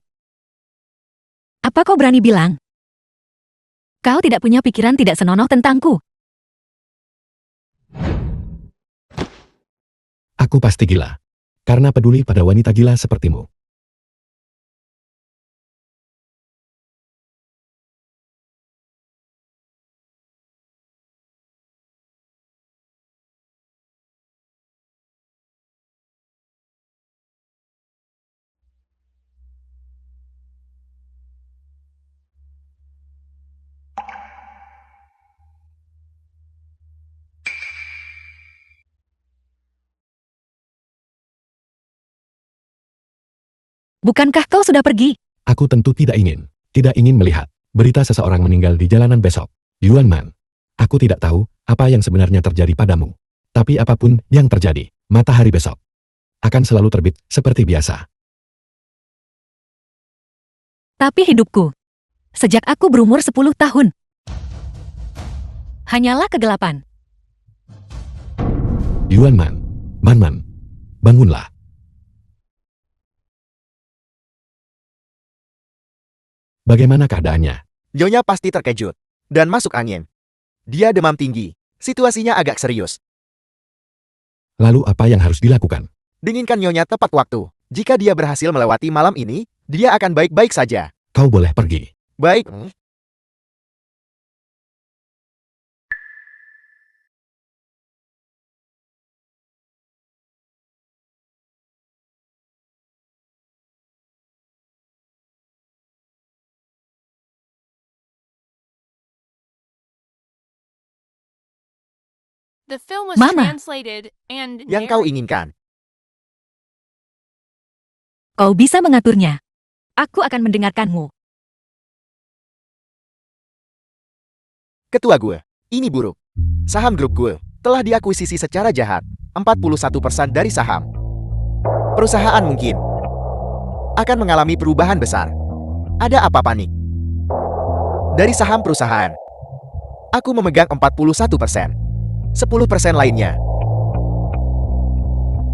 Apa kau berani bilang? Kau tidak punya pikiran tidak senonoh tentangku. Aku pasti gila. Karena peduli pada wanita gila sepertimu. Bukankah kau sudah pergi? Aku tentu tidak ingin melihat berita seseorang meninggal di jalanan besok. Yuan Man, aku tidak tahu apa yang sebenarnya terjadi padamu. Tapi apapun yang terjadi, matahari besok akan selalu terbit seperti biasa. Tapi hidupku, sejak aku berumur 10 tahun, hanyalah kegelapan. Yuan Man, Man, bangunlah. Bagaimana keadaannya? Nyonya pasti terkejut dan masuk angin. Dia demam tinggi Situasinya agak serius. Lalu apa yang harus dilakukan? Dinginkan nyonya tepat waktu. Jika dia berhasil melewati malam ini, dia akan baik-baik saja. Kau boleh pergi. Baik. The film was Mama. translated and Yang kau narrated. inginkan. Kau bisa mengaturnya. Aku akan mendengarkanmu. Ketua gue, ini buruk. Saham grup gue telah diakuisisi secara jahat. 41% dari saham. Perusahaan mungkin akan mengalami perubahan besar. Ada apa panik? Dari saham perusahaan, aku memegang 41%. 10% lainnya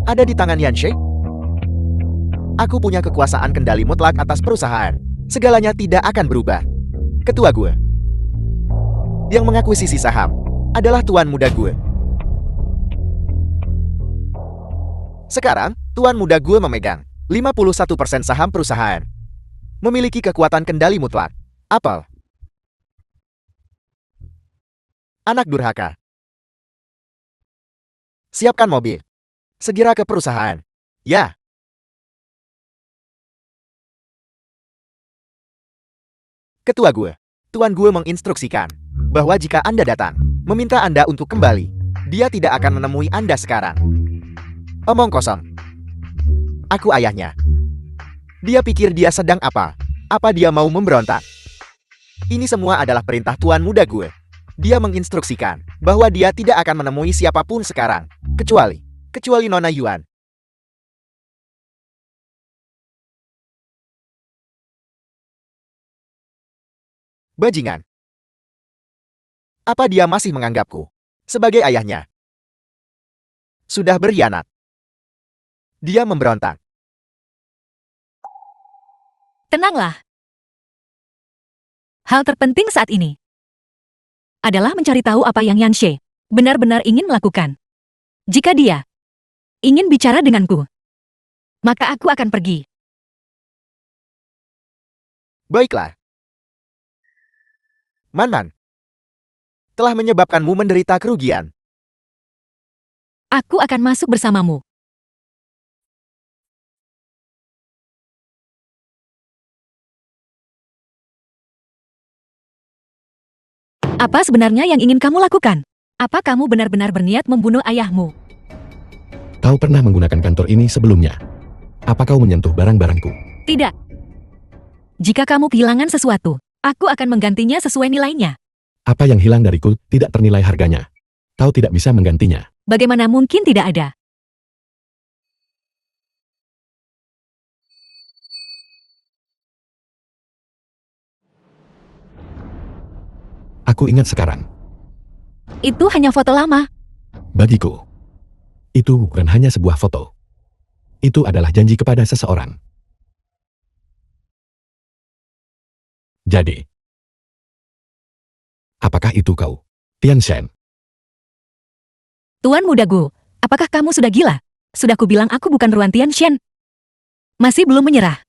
ada di tangan Yanshe. Aku punya kekuasaan kendali mutlak atas perusahaan. Segalanya tidak akan berubah. Ketua gue yang mengakuisisi saham adalah tuan muda gue. Sekarang, tuan muda gue memegang 51% saham perusahaan. Memiliki kekuatan kendali mutlak. Apel. Anak durhaka. Siapkan mobil. Segera ke perusahaan. Ya. Ketua gue. Tuan gue menginstruksikan bahwa jika Anda datang, meminta Anda untuk kembali, dia tidak akan menemui Anda sekarang. Omong kosong. Aku ayahnya. Dia pikir dia sedang apa? Apa dia mau memberontak? Ini semua adalah perintah tuan muda gue. Dia menginstruksikan bahwa dia tidak akan menemui siapapun sekarang, kecuali Nona Yuan. Bajingan. Apa dia masih menganggapku sebagai ayahnya? Sudah berkhianat. Dia memberontak. Tenanglah. Hal terpenting saat ini adalah mencari tahu apa yang Yanshe benar-benar ingin melakukan. Jika dia ingin bicara denganku, maka aku akan pergi. Baiklah. Man telah menyebabkanmu menderita kerugian. Aku akan masuk bersamamu. Apa sebenarnya yang ingin kamu lakukan? Apa kamu benar-benar berniat membunuh ayahmu? Kau pernah menggunakan kantor ini sebelumnya. Apa kau menyentuh barang-barangku? Tidak. Jika kamu kehilangan sesuatu, aku akan menggantinya sesuai nilainya. Apa yang hilang dariku tidak ternilai harganya. Kau tidak bisa menggantinya. Bagaimana mungkin tidak ada? Aku ingat sekarang. Itu hanya foto lama. Bagiku, itu bukan hanya sebuah foto. Itu adalah janji kepada seseorang. Jadi, apakah itu kau, Tian Shen? Tuan muda Gu, apakah kamu sudah gila? Sudah kubilang aku bukan Ruan Tian Shen. Masih belum menyerah.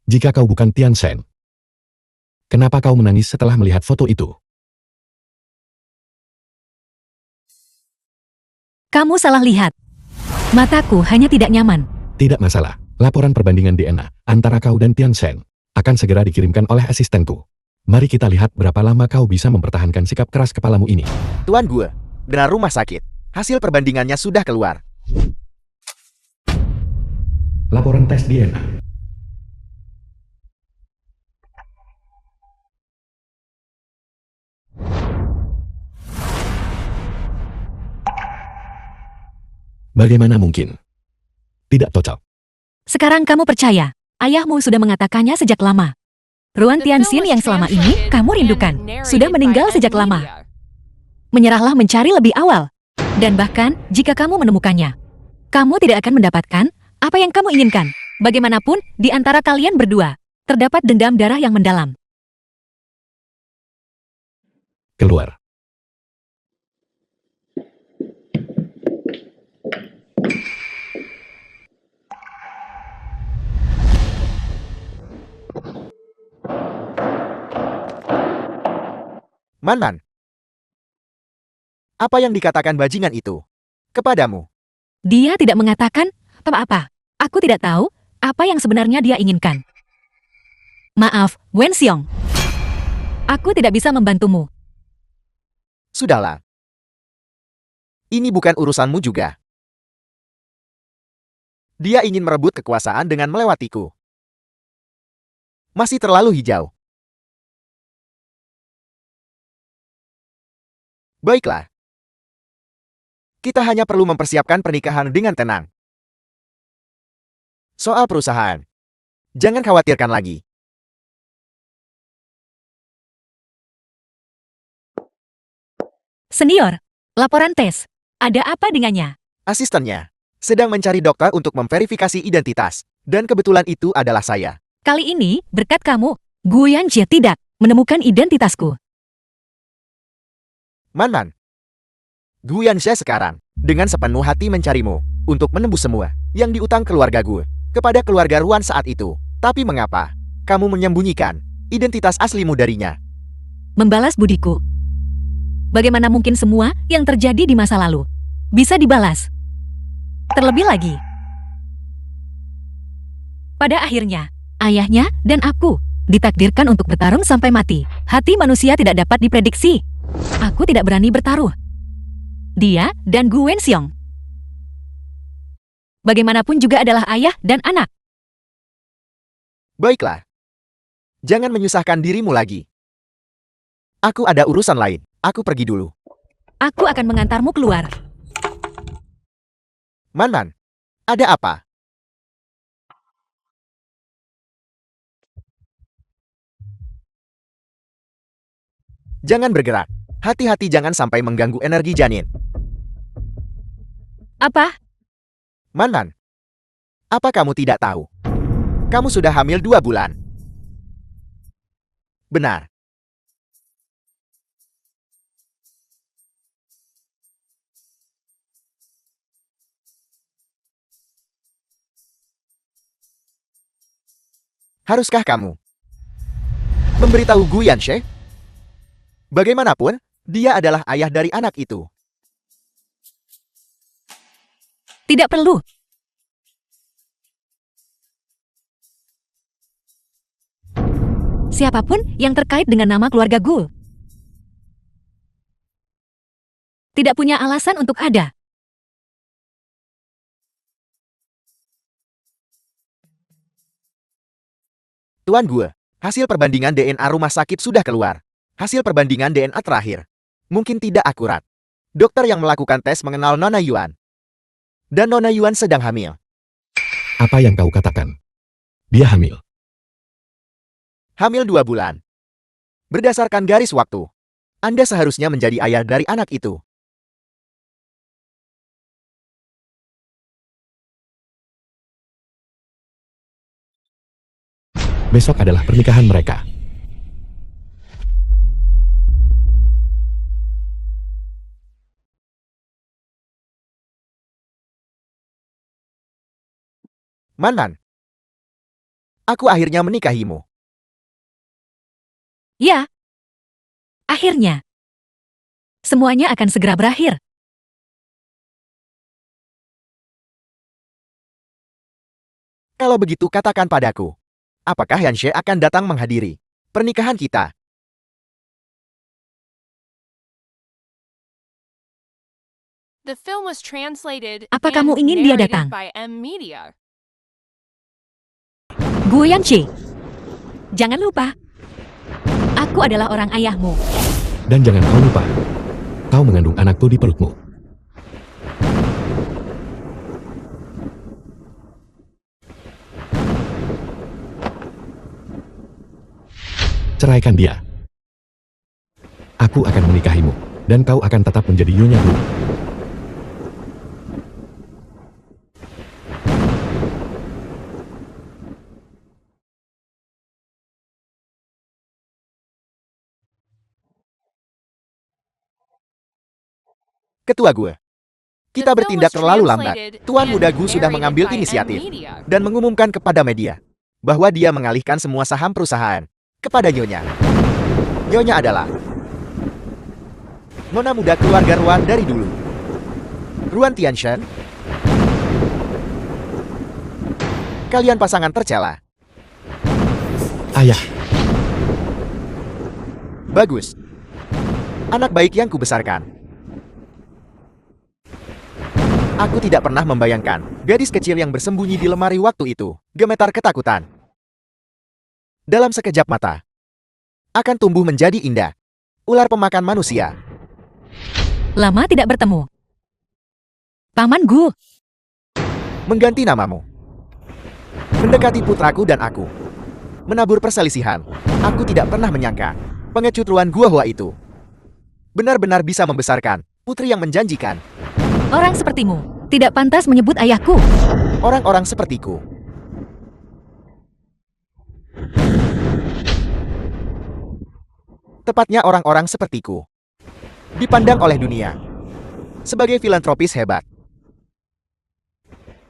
Jika kau bukan Tian Shen, kenapa kau menangis setelah melihat foto itu? Kamu salah lihat. Mataku hanya tidak nyaman. Tidak masalah, laporan perbandingan DNA antara kau dan Tian Shen akan segera dikirimkan oleh asistenku. Mari kita lihat berapa lama kau bisa mempertahankan sikap keras kepalamu ini. Tuan gue, benar rumah sakit. Hasil perbandingannya sudah keluar. Laporan tes DNA. Bagaimana mungkin? Tidak cocok. Sekarang kamu percaya. Ayahmu sudah mengatakannya sejak lama. Ruan The film Tianxin was yang selama ini translated kamu and rindukan narrated sudah by meninggal Ed sejak lama. Media. Menyerahlah mencari lebih awal. Dan bahkan, jika kamu menemukannya, kamu tidak akan mendapatkan apa yang kamu inginkan. Bagaimanapun, di antara kalian berdua, terdapat dendam darah yang mendalam. Keluar. Man. Apa yang dikatakan bajingan itu kepadamu? Dia tidak mengatakan apa-apa. Aku tidak tahu apa yang sebenarnya dia inginkan. Maaf, Wen Xiong. Aku tidak bisa membantumu. Sudahlah. Ini bukan urusanmu juga. Dia ingin merebut kekuasaan dengan melewatiku. Masih terlalu hijau. Baiklah. Kita hanya perlu mempersiapkan pernikahan dengan tenang. Soal perusahaan, jangan khawatirkan lagi. Senior, laporan tes. Ada apa dengannya? Asistennya sedang mencari dokter untuk memverifikasi identitas. Dan kebetulan itu adalah saya. Kali ini, berkat kamu, Guyan Jie tidak menemukan identitasku. Man. Guyan Xie sekarang dengan sepenuh hati mencarimu untuk menembus semua yang diutang keluarga gue kepada keluarga Ruan saat itu. Tapi mengapa kamu menyembunyikan identitas aslimu darinya? Membalas budiku. Bagaimana mungkin semua yang terjadi di masa lalu bisa dibalas? Terlebih lagi, pada akhirnya, ayahnya dan aku ditakdirkan untuk bertarung sampai mati. Hati manusia tidak dapat diprediksi. Aku tidak berani bertaruh. Dia dan Gu Wenxiong bagaimanapun juga adalah ayah dan anak. Baiklah. Jangan menyusahkan dirimu lagi. Aku ada urusan lain. Aku pergi dulu. Aku akan mengantarmu keluar. Man. Ada apa? Jangan bergerak. Hati-hati jangan sampai mengganggu energi janin. Apa? Man. Apa kamu tidak tahu? Kamu sudah hamil 2 bulan. Benar. Haruskah kamu memberitahu Gu Yanxie? Bagaimanapun, dia adalah ayah dari anak itu. Tidak perlu. Siapapun yang terkait dengan nama keluarga Gu tidak punya alasan untuk ada. Tuan Gue, hasil perbandingan DNA rumah sakit sudah keluar. Hasil perbandingan DNA terakhir mungkin tidak akurat. Dokter yang melakukan tes mengenal Nona Yuan. Dan Nona Yuan sedang hamil. Apa yang kau katakan? Dia hamil. Hamil 2 bulan. Berdasarkan garis waktu, Anda seharusnya menjadi ayah dari anak itu. Besok adalah pernikahan mereka. Man. Aku akhirnya menikahimu. Ya. Akhirnya. Semuanya akan segera berakhir. Kalau begitu katakan padaku, apakah Yanxie akan datang menghadiri pernikahan kita? The film was translated Apa and kamu ingin dia narrated datang? by M Media. Gu Yanxi. Jangan lupa. Aku adalah orang ayahmu. Dan jangan kau lupa, kau mengandung anakku di perutmu. Ceraikan dia. Aku akan menikahimu, dan kau akan tetap menjadi Nyonya Gu. Ketua Gue, kita The film bertindak was terlalu lambat. translated Tuan and Muda Gu sudah narrated mengambil by M inisiatif Media. dan mengumumkan kepada media bahwa dia mengalihkan semua saham perusahaan kepada Nyonya. Nyonya adalah Nona muda keluarga Ruan dari dulu. Ruan Tianshan. Kalian pasangan tercela. Ayah, Bagus. Anak baik yang kubesarkan. Aku tidak pernah membayangkan gadis kecil yang bersembunyi di lemari waktu itu gemetar ketakutan. Dalam sekejap mata, akan tumbuh menjadi indah. Ular pemakan manusia. Lama tidak bertemu. Paman Gu, Mengganti namamu. Mendekati putraku dan aku. Menabur perselisihan. Aku tidak pernah menyangka pengecut Ruan Guohua itu benar-benar bisa membesarkan putri yang menjanjikan. orang sepertimu tidak pantas menyebut ayahku. Orang-orang sepertiku. Tepatnya orang-orang sepertiku dipandang oleh dunia sebagai filantropis hebat.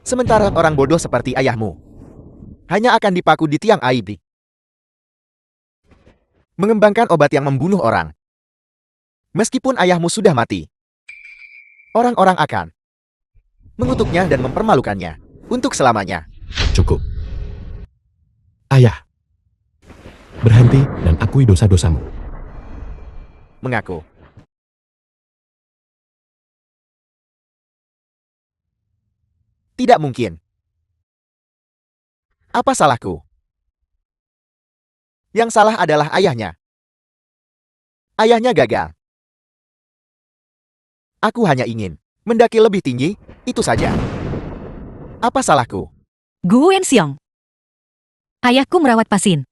Sementara orang bodoh seperti ayahmu hanya akan dipaku di tiang aib. Mengembangkan obat yang membunuh orang. Meskipun ayahmu sudah mati, orang-orang akan mengutuknya dan mempermalukannya untuk selamanya. cukup. Ayah, berhenti dan akui dosa-dosamu. Mengaku. Tidak mungkin. Apa salahku? Yang salah adalah ayahnya. Ayahnya gagal. Aku hanya ingin mendaki lebih tinggi, itu saja. Apa salahku? Gu Wenxiong. Ayahku merawat pasien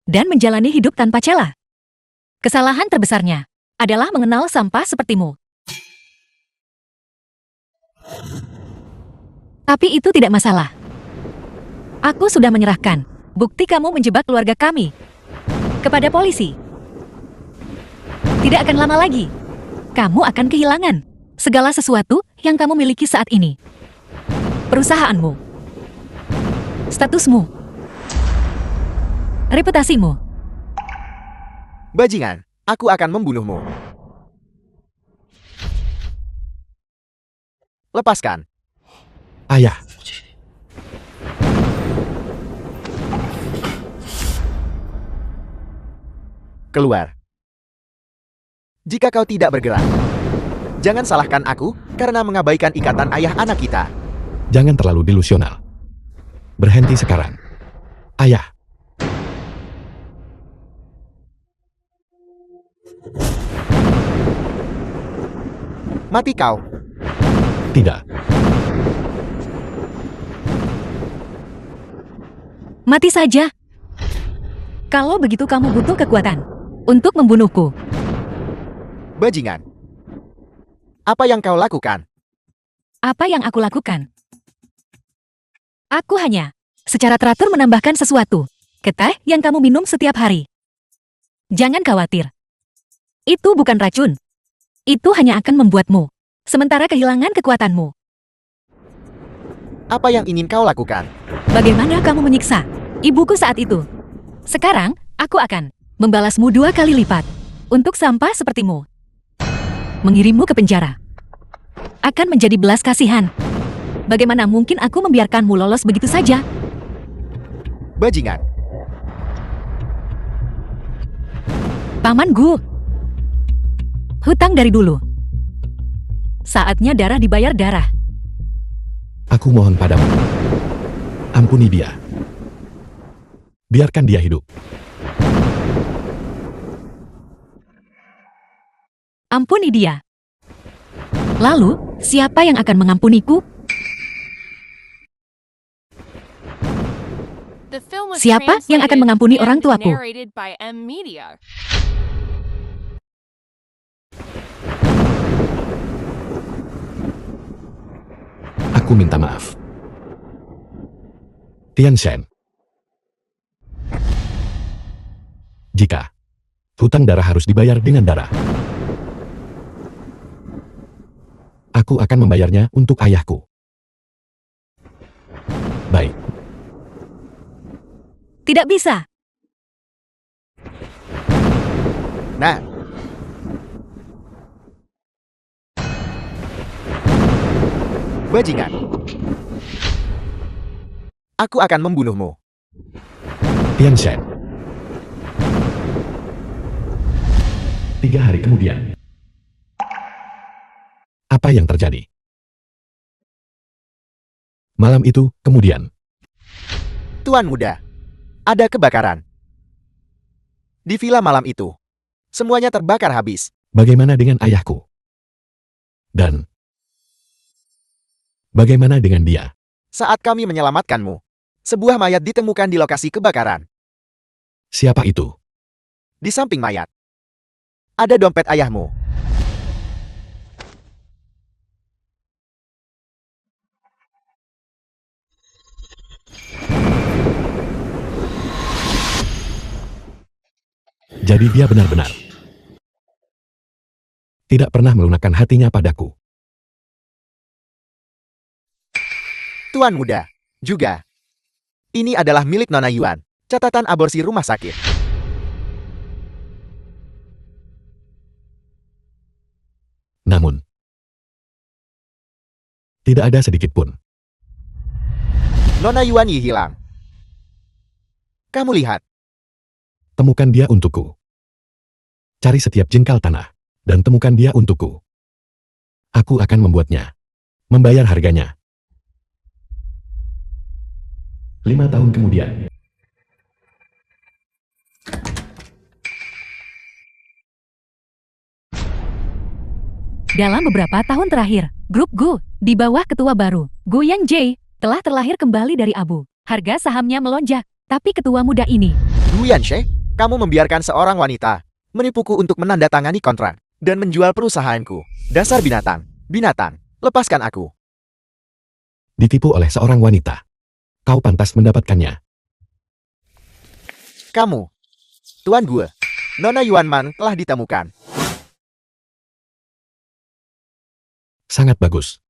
dan menjalani hidup tanpa cela. Kesalahan terbesarnya adalah mengenal sampah sepertimu. Tapi itu tidak masalah. Aku sudah menyerahkan bukti kamu menjebak keluarga kami kepada polisi. Tidak akan lama lagi, kamu akan kehilangan segala sesuatu yang kamu miliki saat ini. Perusahaanmu, statusmu, reputasimu. Bajingan, aku akan membunuhmu. Lepaskan. Ayah, Keluar. Jika kau tidak bergerak, jangan salahkan aku karena mengabaikan ikatan ayah anak kita. jangan terlalu delusional. Berhenti sekarang. Ayah, Mati kau. tidak. Mati saja. Kalau begitu kamu butuh kekuatan untuk membunuhku. Bajingan. Apa yang kau lakukan? Apa yang aku lakukan? Aku hanya secara teratur menambahkan sesuatu ke teh yang kamu minum setiap hari. Jangan khawatir. Itu bukan racun. Itu hanya akan membuatmu sementara kehilangan kekuatanmu. Apa yang ingin kau lakukan? Bagaimana kamu menyiksa ibuku saat itu? Sekarang, aku akan membalasmu 2 kali lipat untuk sampah sepertimu. Mengirimmu ke penjara. Akan menjadi belas kasihan. Bagaimana mungkin aku membiarkanmu lolos begitu saja? Bajingan. Paman Gu. Hutang dari dulu. Saatnya darah dibayar darah. Aku mohon padamu. Ampuni dia. Biarkan dia hidup. Ampuni dia. Lalu, siapa yang akan mengampuniku? The film was Siapa yang akan translated mengampuni and orang tuaku? narrated by M Media. Aku minta maaf. Tianshan. Jika hutang darah harus dibayar dengan darah, aku akan membayarnya untuk ayahku. Baik, Tidak bisa. Nah, bajingan. Aku akan membunuhmu. Tian Shen. 3 hari kemudian. Apa yang terjadi? Malam itu, kemudian. Tuan muda, ada kebakaran. Di villa malam itu, semuanya terbakar habis. Bagaimana dengan ayahku? Dan bagaimana dengan dia? Saat kami menyelamatkanmu, sebuah mayat ditemukan di lokasi kebakaran. Siapa itu? Di samping mayat, ada dompet ayahmu. Jadi dia benar-benar tidak pernah melunakkan hatinya padaku. Tuan muda, juga. Ini adalah milik Nona Yuan, catatan aborsi rumah sakit. Namun, tidak ada sedikit pun. Nona Yuan Yi hilang. Kamu lihat, Temukan dia untukku. Cari setiap jengkal tanah, dan temukan dia untukku. Aku akan membuatnya. Membayar harganya. 5 tahun kemudian. Dalam beberapa tahun terakhir, grup Gu, di bawah ketua baru, Gu Yanjie, telah terlahir kembali dari abu. Harga sahamnya melonjak, tapi ketua muda ini, Gu Yanxie, kamu membiarkan seorang wanita menipuku untuk menandatangani kontrak dan menjual perusahaanku. Dasar binatang. Binatang, lepaskan aku. Ditipu oleh seorang wanita. Kau pantas mendapatkannya. Kamu, Tuan Gue, Nona Yuan Man telah ditemukan. Sangat bagus.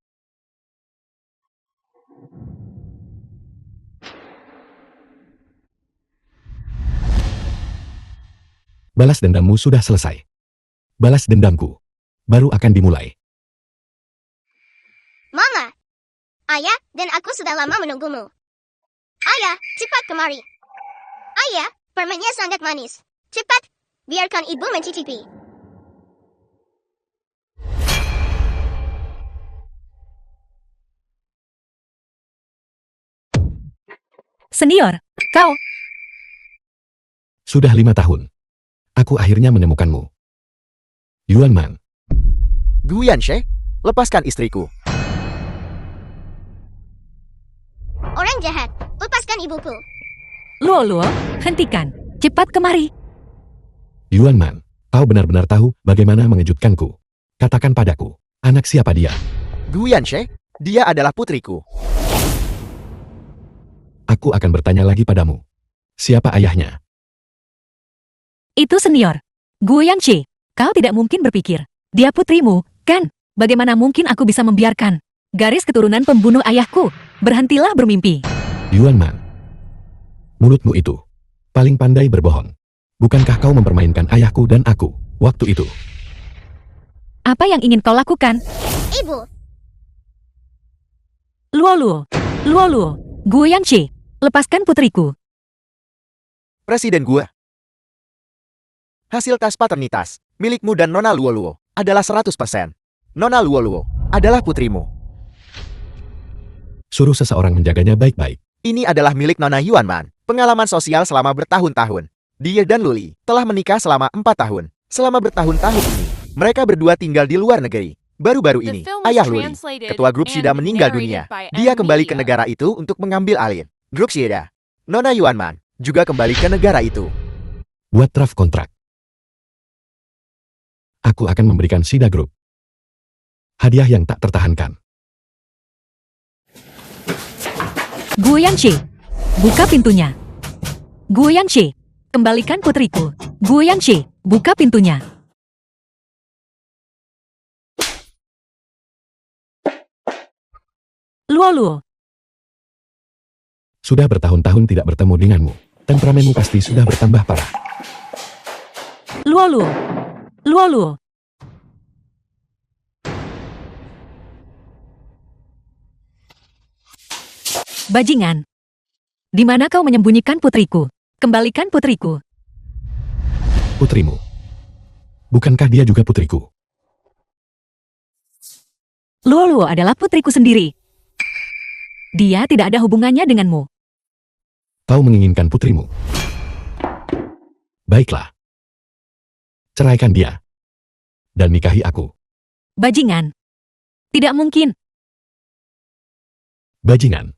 Balas dendammu sudah selesai. Balas dendamku baru akan dimulai. Mama, ayah dan aku sudah lama menunggumu. Ayah, cepat kemari. Ayah, permennya sangat manis. Cepat, biarkan ibu mencicipi. senior, kau, Sudah 5 tahun. Aku akhirnya menemukanmu. Yuan Man. Gu Yanxie, lepaskan istriku. Orang jahat, lepaskan ibuku. Luo, hentikan, cepat kemari. Yuan Man, kau benar-benar tahu bagaimana mengejutkanku. Katakan padaku, anak siapa dia? Gu Yanxie, dia adalah putriku. Aku akan bertanya lagi padamu. Siapa ayahnya? Itu senior. Gu Yanxie, kau tidak mungkin berpikir. Dia putrimu, kan? Bagaimana mungkin aku bisa membiarkan garis keturunan pembunuh ayahku? Berhentilah bermimpi. Yuan Man. Mulutmu itu paling pandai berbohong. Bukankah kau mempermainkan ayahku dan aku waktu itu? Apa yang ingin kau lakukan? Ibu, Luo, Gu Yanxie, lepaskan putriku. Presiden Gue. Hasil tes paternitas milikmu dan Nona Luo adalah 100%. Nona Luo adalah putrimu. Suruh seseorang menjaganya baik-baik. Ini adalah milik Nona Yuan Man. Pengalaman sosial selama bertahun-tahun. Dia dan Luli telah menikah selama 4 tahun. Selama bertahun-tahun ini, mereka berdua tinggal di luar negeri. Baru-baru The ini, film was ayah Luli, translated ketua grup Shida and meninggal narrated dunia. by Dia kembali ke Media. negara itu untuk mengambil alih grup Shida. Nona Yuan Man juga kembali ke negara itu. Buat draft kontrak. Aku akan memberikan Shida Group hadiah yang tak tertahankan. Gu Yanxie, buka pintunya. Gu Yanxie, kembalikan putriku. Gu Yanxie, buka pintunya. Luo, Sudah bertahun-tahun tidak bertemu denganmu. Temperamenmu pasti sudah bertambah parah. Luo. Bajingan. Di mana kau menyembunyikan putriku? Kembalikan putriku. Putrimu. Bukankah dia juga putriku? Luo adalah putriku sendiri. Dia tidak ada hubungannya denganmu. Kau menginginkan putrimu. Baiklah. Ceraikan dia. Dan nikahi aku. Bajingan. Tidak mungkin. Bajingan.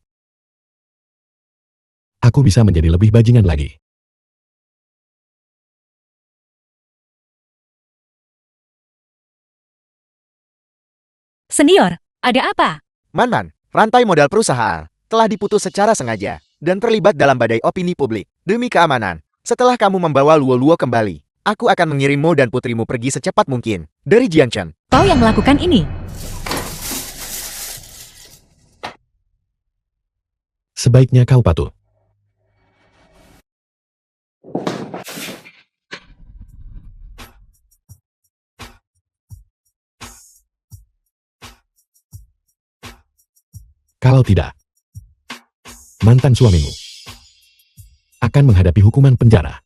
Aku bisa menjadi lebih bajingan lagi. Senior, ada apa? Man, rantai modal perusahaan telah diputus secara sengaja dan terlibat dalam badai opini publik. Demi keamanan, setelah kamu membawa Luo kembali, aku akan mengirimmu dan putrimu pergi secepat mungkin dari Jiangchen. Kau yang melakukan ini. Sebaiknya kau patuh. Kalau tidak, mantan suamimu akan menghadapi hukuman penjara.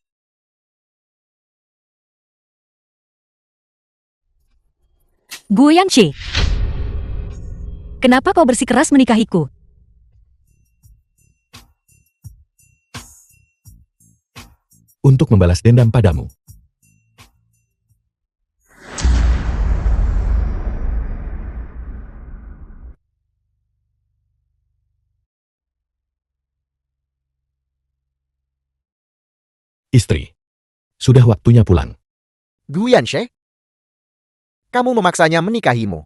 Gu Yangqi. Kenapa kau bersikeras menikahiku? Untuk membalas dendam padamu. Istri, sudah waktunya pulang. Gu Yanshe, kamu memaksanya menikahimu.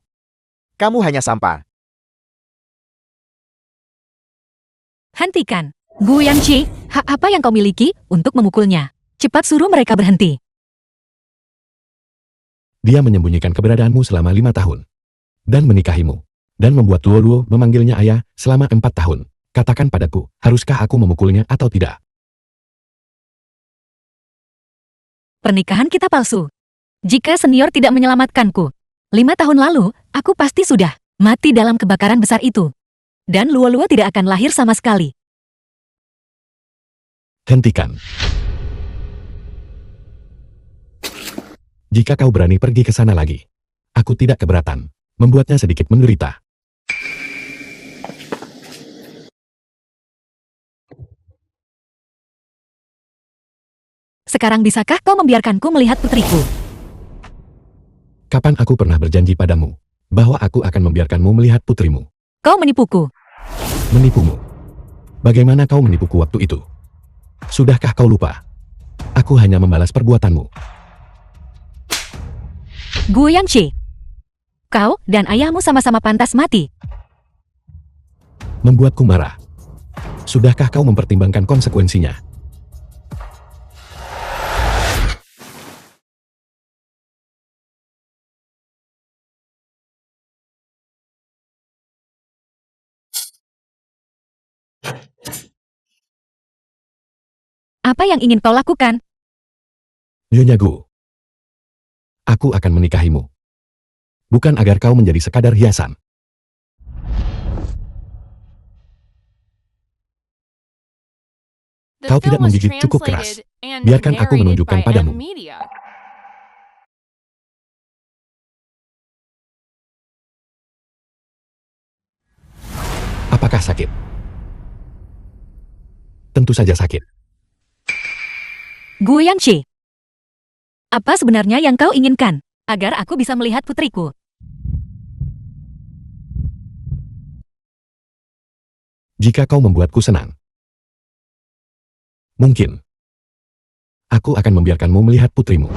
Kamu hanya sampah. Hentikan. Gu Yangqi, hak apa yang kau miliki untuk memukulnya? Cepat suruh mereka berhenti. Dia menyembunyikan keberadaanmu selama 5 tahun. Dan menikahimu. Dan membuat Luo memanggilnya ayah selama 4 tahun. Katakan padaku, haruskah aku memukulnya atau tidak? Pernikahan kita palsu. Jika senior tidak menyelamatkanku, 5 tahun lalu, aku pasti sudah mati dalam kebakaran besar itu. Dan Luo tidak akan lahir sama sekali. Hentikan. Jika kau berani pergi ke sana lagi, aku tidak keberatan. Membuatnya sedikit menderita. Sekarang bisakah kau membiarkanku melihat putriku? Kapan aku pernah berjanji padamu bahwa aku akan membiarkanmu melihat putrimu? Kau menipuku. Menipumu. Bagaimana kau menipuku waktu itu? Sudahkah kau lupa? Aku hanya membalas perbuatanmu. Gu Yangqi. Kau dan ayahmu sama-sama pantas mati. Membuatku marah. Sudahkah kau mempertimbangkan konsekuensinya? Apa yang ingin kau lakukan? Nyonya Gu, aku akan menikahimu. Bukan agar kau menjadi sekadar hiasan. The Kau tidak film was menggigit cukup keras. translated and Biarkan aku narrated menunjukkan by padamu. M Media. Apakah sakit? Tentu saja sakit. Gu Yangqi. Apa sebenarnya yang kau inginkan? Agar aku bisa melihat putriku. Jika kau membuatku senang, mungkin aku akan membiarkanmu melihat putrimu.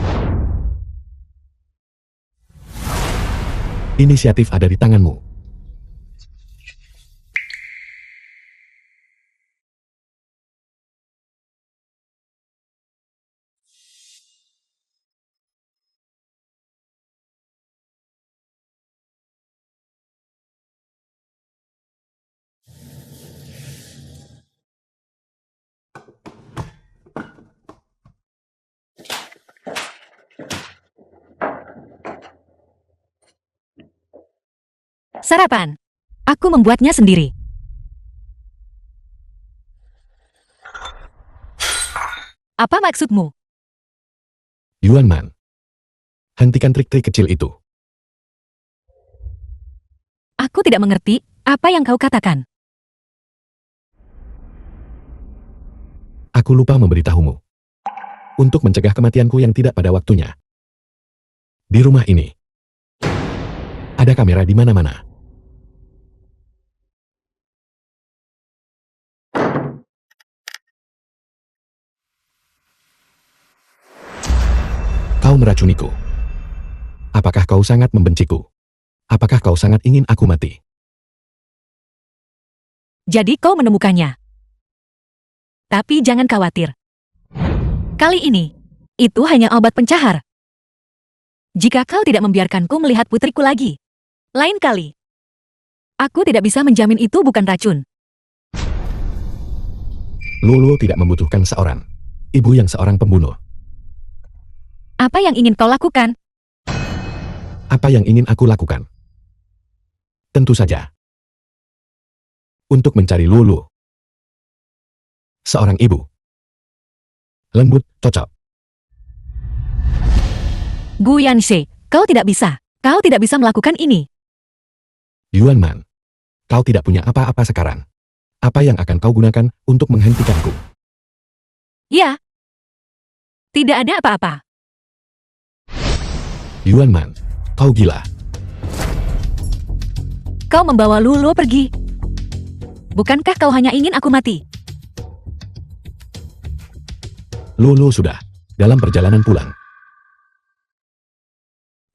Inisiatif ada di tanganmu. Sarapan. Aku membuatnya sendiri. Apa maksudmu? Yuan Man. Hentikan trik-trik kecil itu. Aku tidak mengerti apa yang kau katakan. Aku lupa memberitahumu. Untuk mencegah kematianku yang tidak pada waktunya. Di rumah ini. Ada kamera di mana-mana. Kau meracuniku. Apakah kau sangat membenciku? Apakah kau sangat ingin aku mati? Jadi kau menemukannya. Tapi jangan khawatir. Kali ini, itu hanya obat pencahar. Jika kau tidak membiarkanku melihat putriku lagi, lain kali. Aku tidak bisa menjamin itu bukan racun. Lulu tidak membutuhkan seorang ibu yang seorang pembunuh. Apa yang ingin kau lakukan? Apa yang ingin aku lakukan? Tentu saja. Untuk mencari Lulu. Seorang ibu. Lembut, cocok. Gu Yanxi, kau tidak bisa. Kau tidak bisa melakukan ini. Yuan Man. Kau tidak punya apa-apa sekarang. Apa yang akan kau gunakan untuk menghentikanku? Ya. Tidak ada apa-apa. Yuan Man. Kau gila. Kau membawa Lulu pergi. Bukankah kau hanya ingin aku mati? Lulu sudah dalam perjalanan pulang.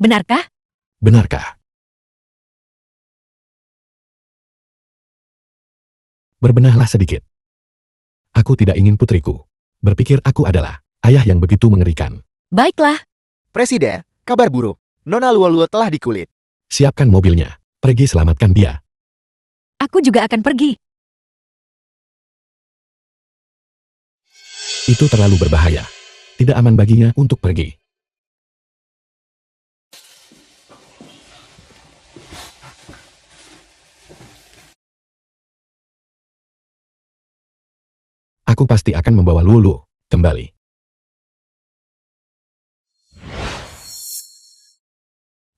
Benarkah? Benarkah? Berbenahlah sedikit. Aku tidak ingin putriku berpikir aku adalah ayah yang begitu mengerikan. Baiklah. Presiden, kabar buruk. Nona Luo-Luo telah dikulit. Siapkan mobilnya. Pergi selamatkan dia. Aku juga akan pergi. Itu terlalu berbahaya. Tidak aman baginya untuk pergi. Aku pasti akan membawa Lulu kembali.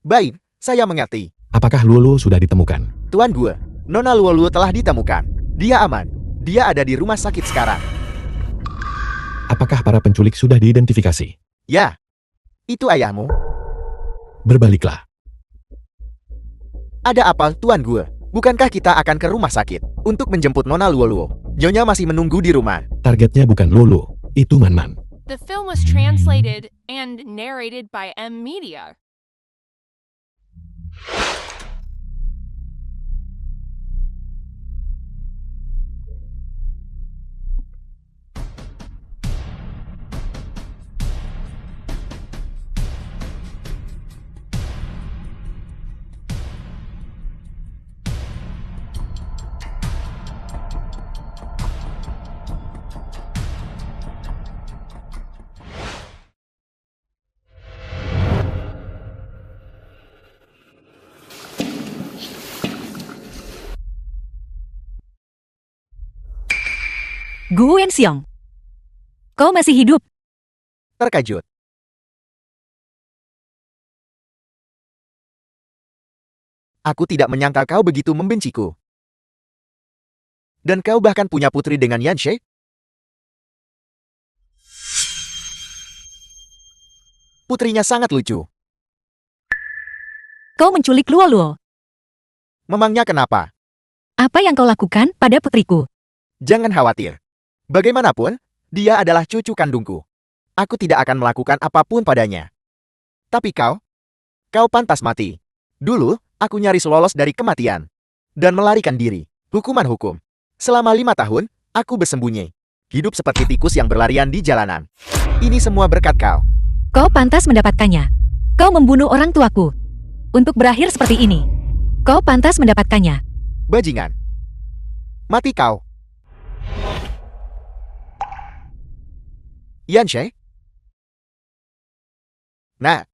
Baik, saya mengerti. Apakah Lulu sudah ditemukan? Tuan Gue, Nona Luo-Luo telah ditemukan. Dia aman. Dia ada di rumah sakit sekarang. Apakah para penculik sudah diidentifikasi? Ya, itu ayahmu. Berbaliklah. Ada apa, Tuan Gue? Bukankah kita akan ke rumah sakit untuk menjemput Nona Luo-Luo? Nyonya masih menunggu di rumah. Targetnya bukan Lulu, itu Man-Man. The film was translated and narrated by M Media. Gu Wenxiong. Kau masih hidup. Terkejut. Aku tidak menyangka kau begitu membenciku. Dan kau bahkan punya putri dengan Yanxi? Putrinya sangat lucu. Kau menculik Luo-Luo. Memangnya kenapa? Apa yang kau lakukan pada putriku? Jangan khawatir. Bagaimanapun, dia adalah cucu kandungku. Aku tidak akan melakukan apapun padanya. Tapi kau pantas mati. Dulu, aku nyaris lolos dari kematian. Dan melarikan diri. Hukuman hukum. Selama 5 tahun, aku bersembunyi. Hidup seperti tikus yang berlarian di jalanan. Ini semua berkat kau. Kau pantas mendapatkannya. Kau membunuh orang tuaku. Untuk berakhir seperti ini. Kau pantas mendapatkannya. Bajingan. Mati kau. Yanxi? Nah.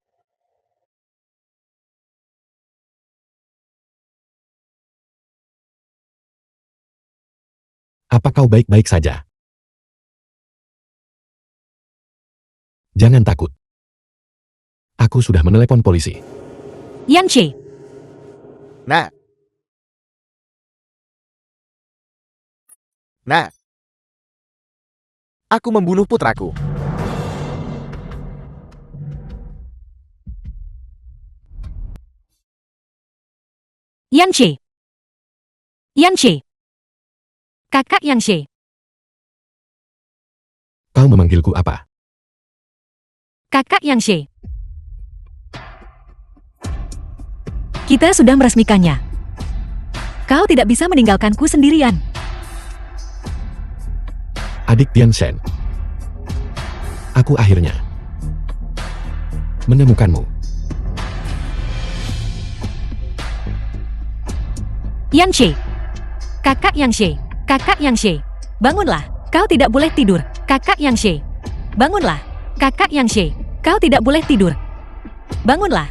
Apa kau baik-baik saja? Jangan takut. Aku sudah menelepon polisi. Yan She, Nah. Nah. Aku membunuh putraku. Yan She. Yan She. Kakak Yan She. Kau memanggilku apa? Kakak Yang She. Kita sudah meresmikannya. Kau tidak bisa meninggalkanku sendirian. Adik Tian Shen. Aku akhirnya menemukanmu. Yan She. Kakak Yang She. Kakak Yang She. Bangunlah. Kau tidak boleh tidur. Kakak Yang She. Bangunlah. Kakak Yang She. Kau tidak boleh tidur. Bangunlah.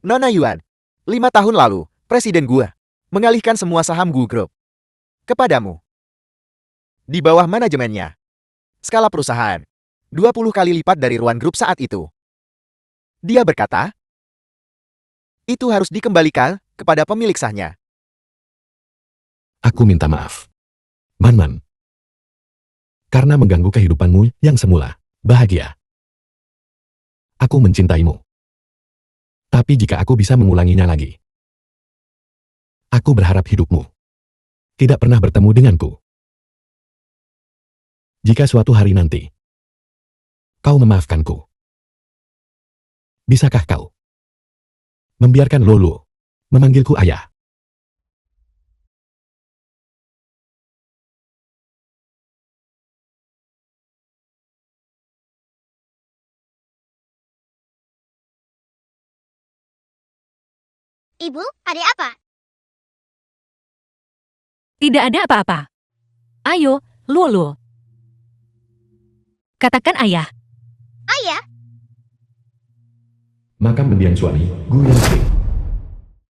Nona Yuan, 5 tahun lalu, presiden gua mengalihkan semua saham Gu Group kepadamu. Di bawah manajemennya, skala perusahaan 20 kali lipat dari Ruan Group saat itu. Dia berkata, itu harus dikembalikan kepada pemilik sahnya. Aku minta maaf. Man. Karena mengganggu kehidupanmu yang semula bahagia. Aku mencintaimu. Tapi jika aku bisa mengulanginya lagi, aku berharap hidupmu tidak pernah bertemu denganku. Jika suatu hari nanti kau memaafkanku, bisakah kau membiarkan Lolo memanggilku ayah? Ibu, ada apa? Tidak ada apa-apa. Ayo, Luo. Katakan ayah. Ayah, Makam mendiang suami, Gu Yanxi.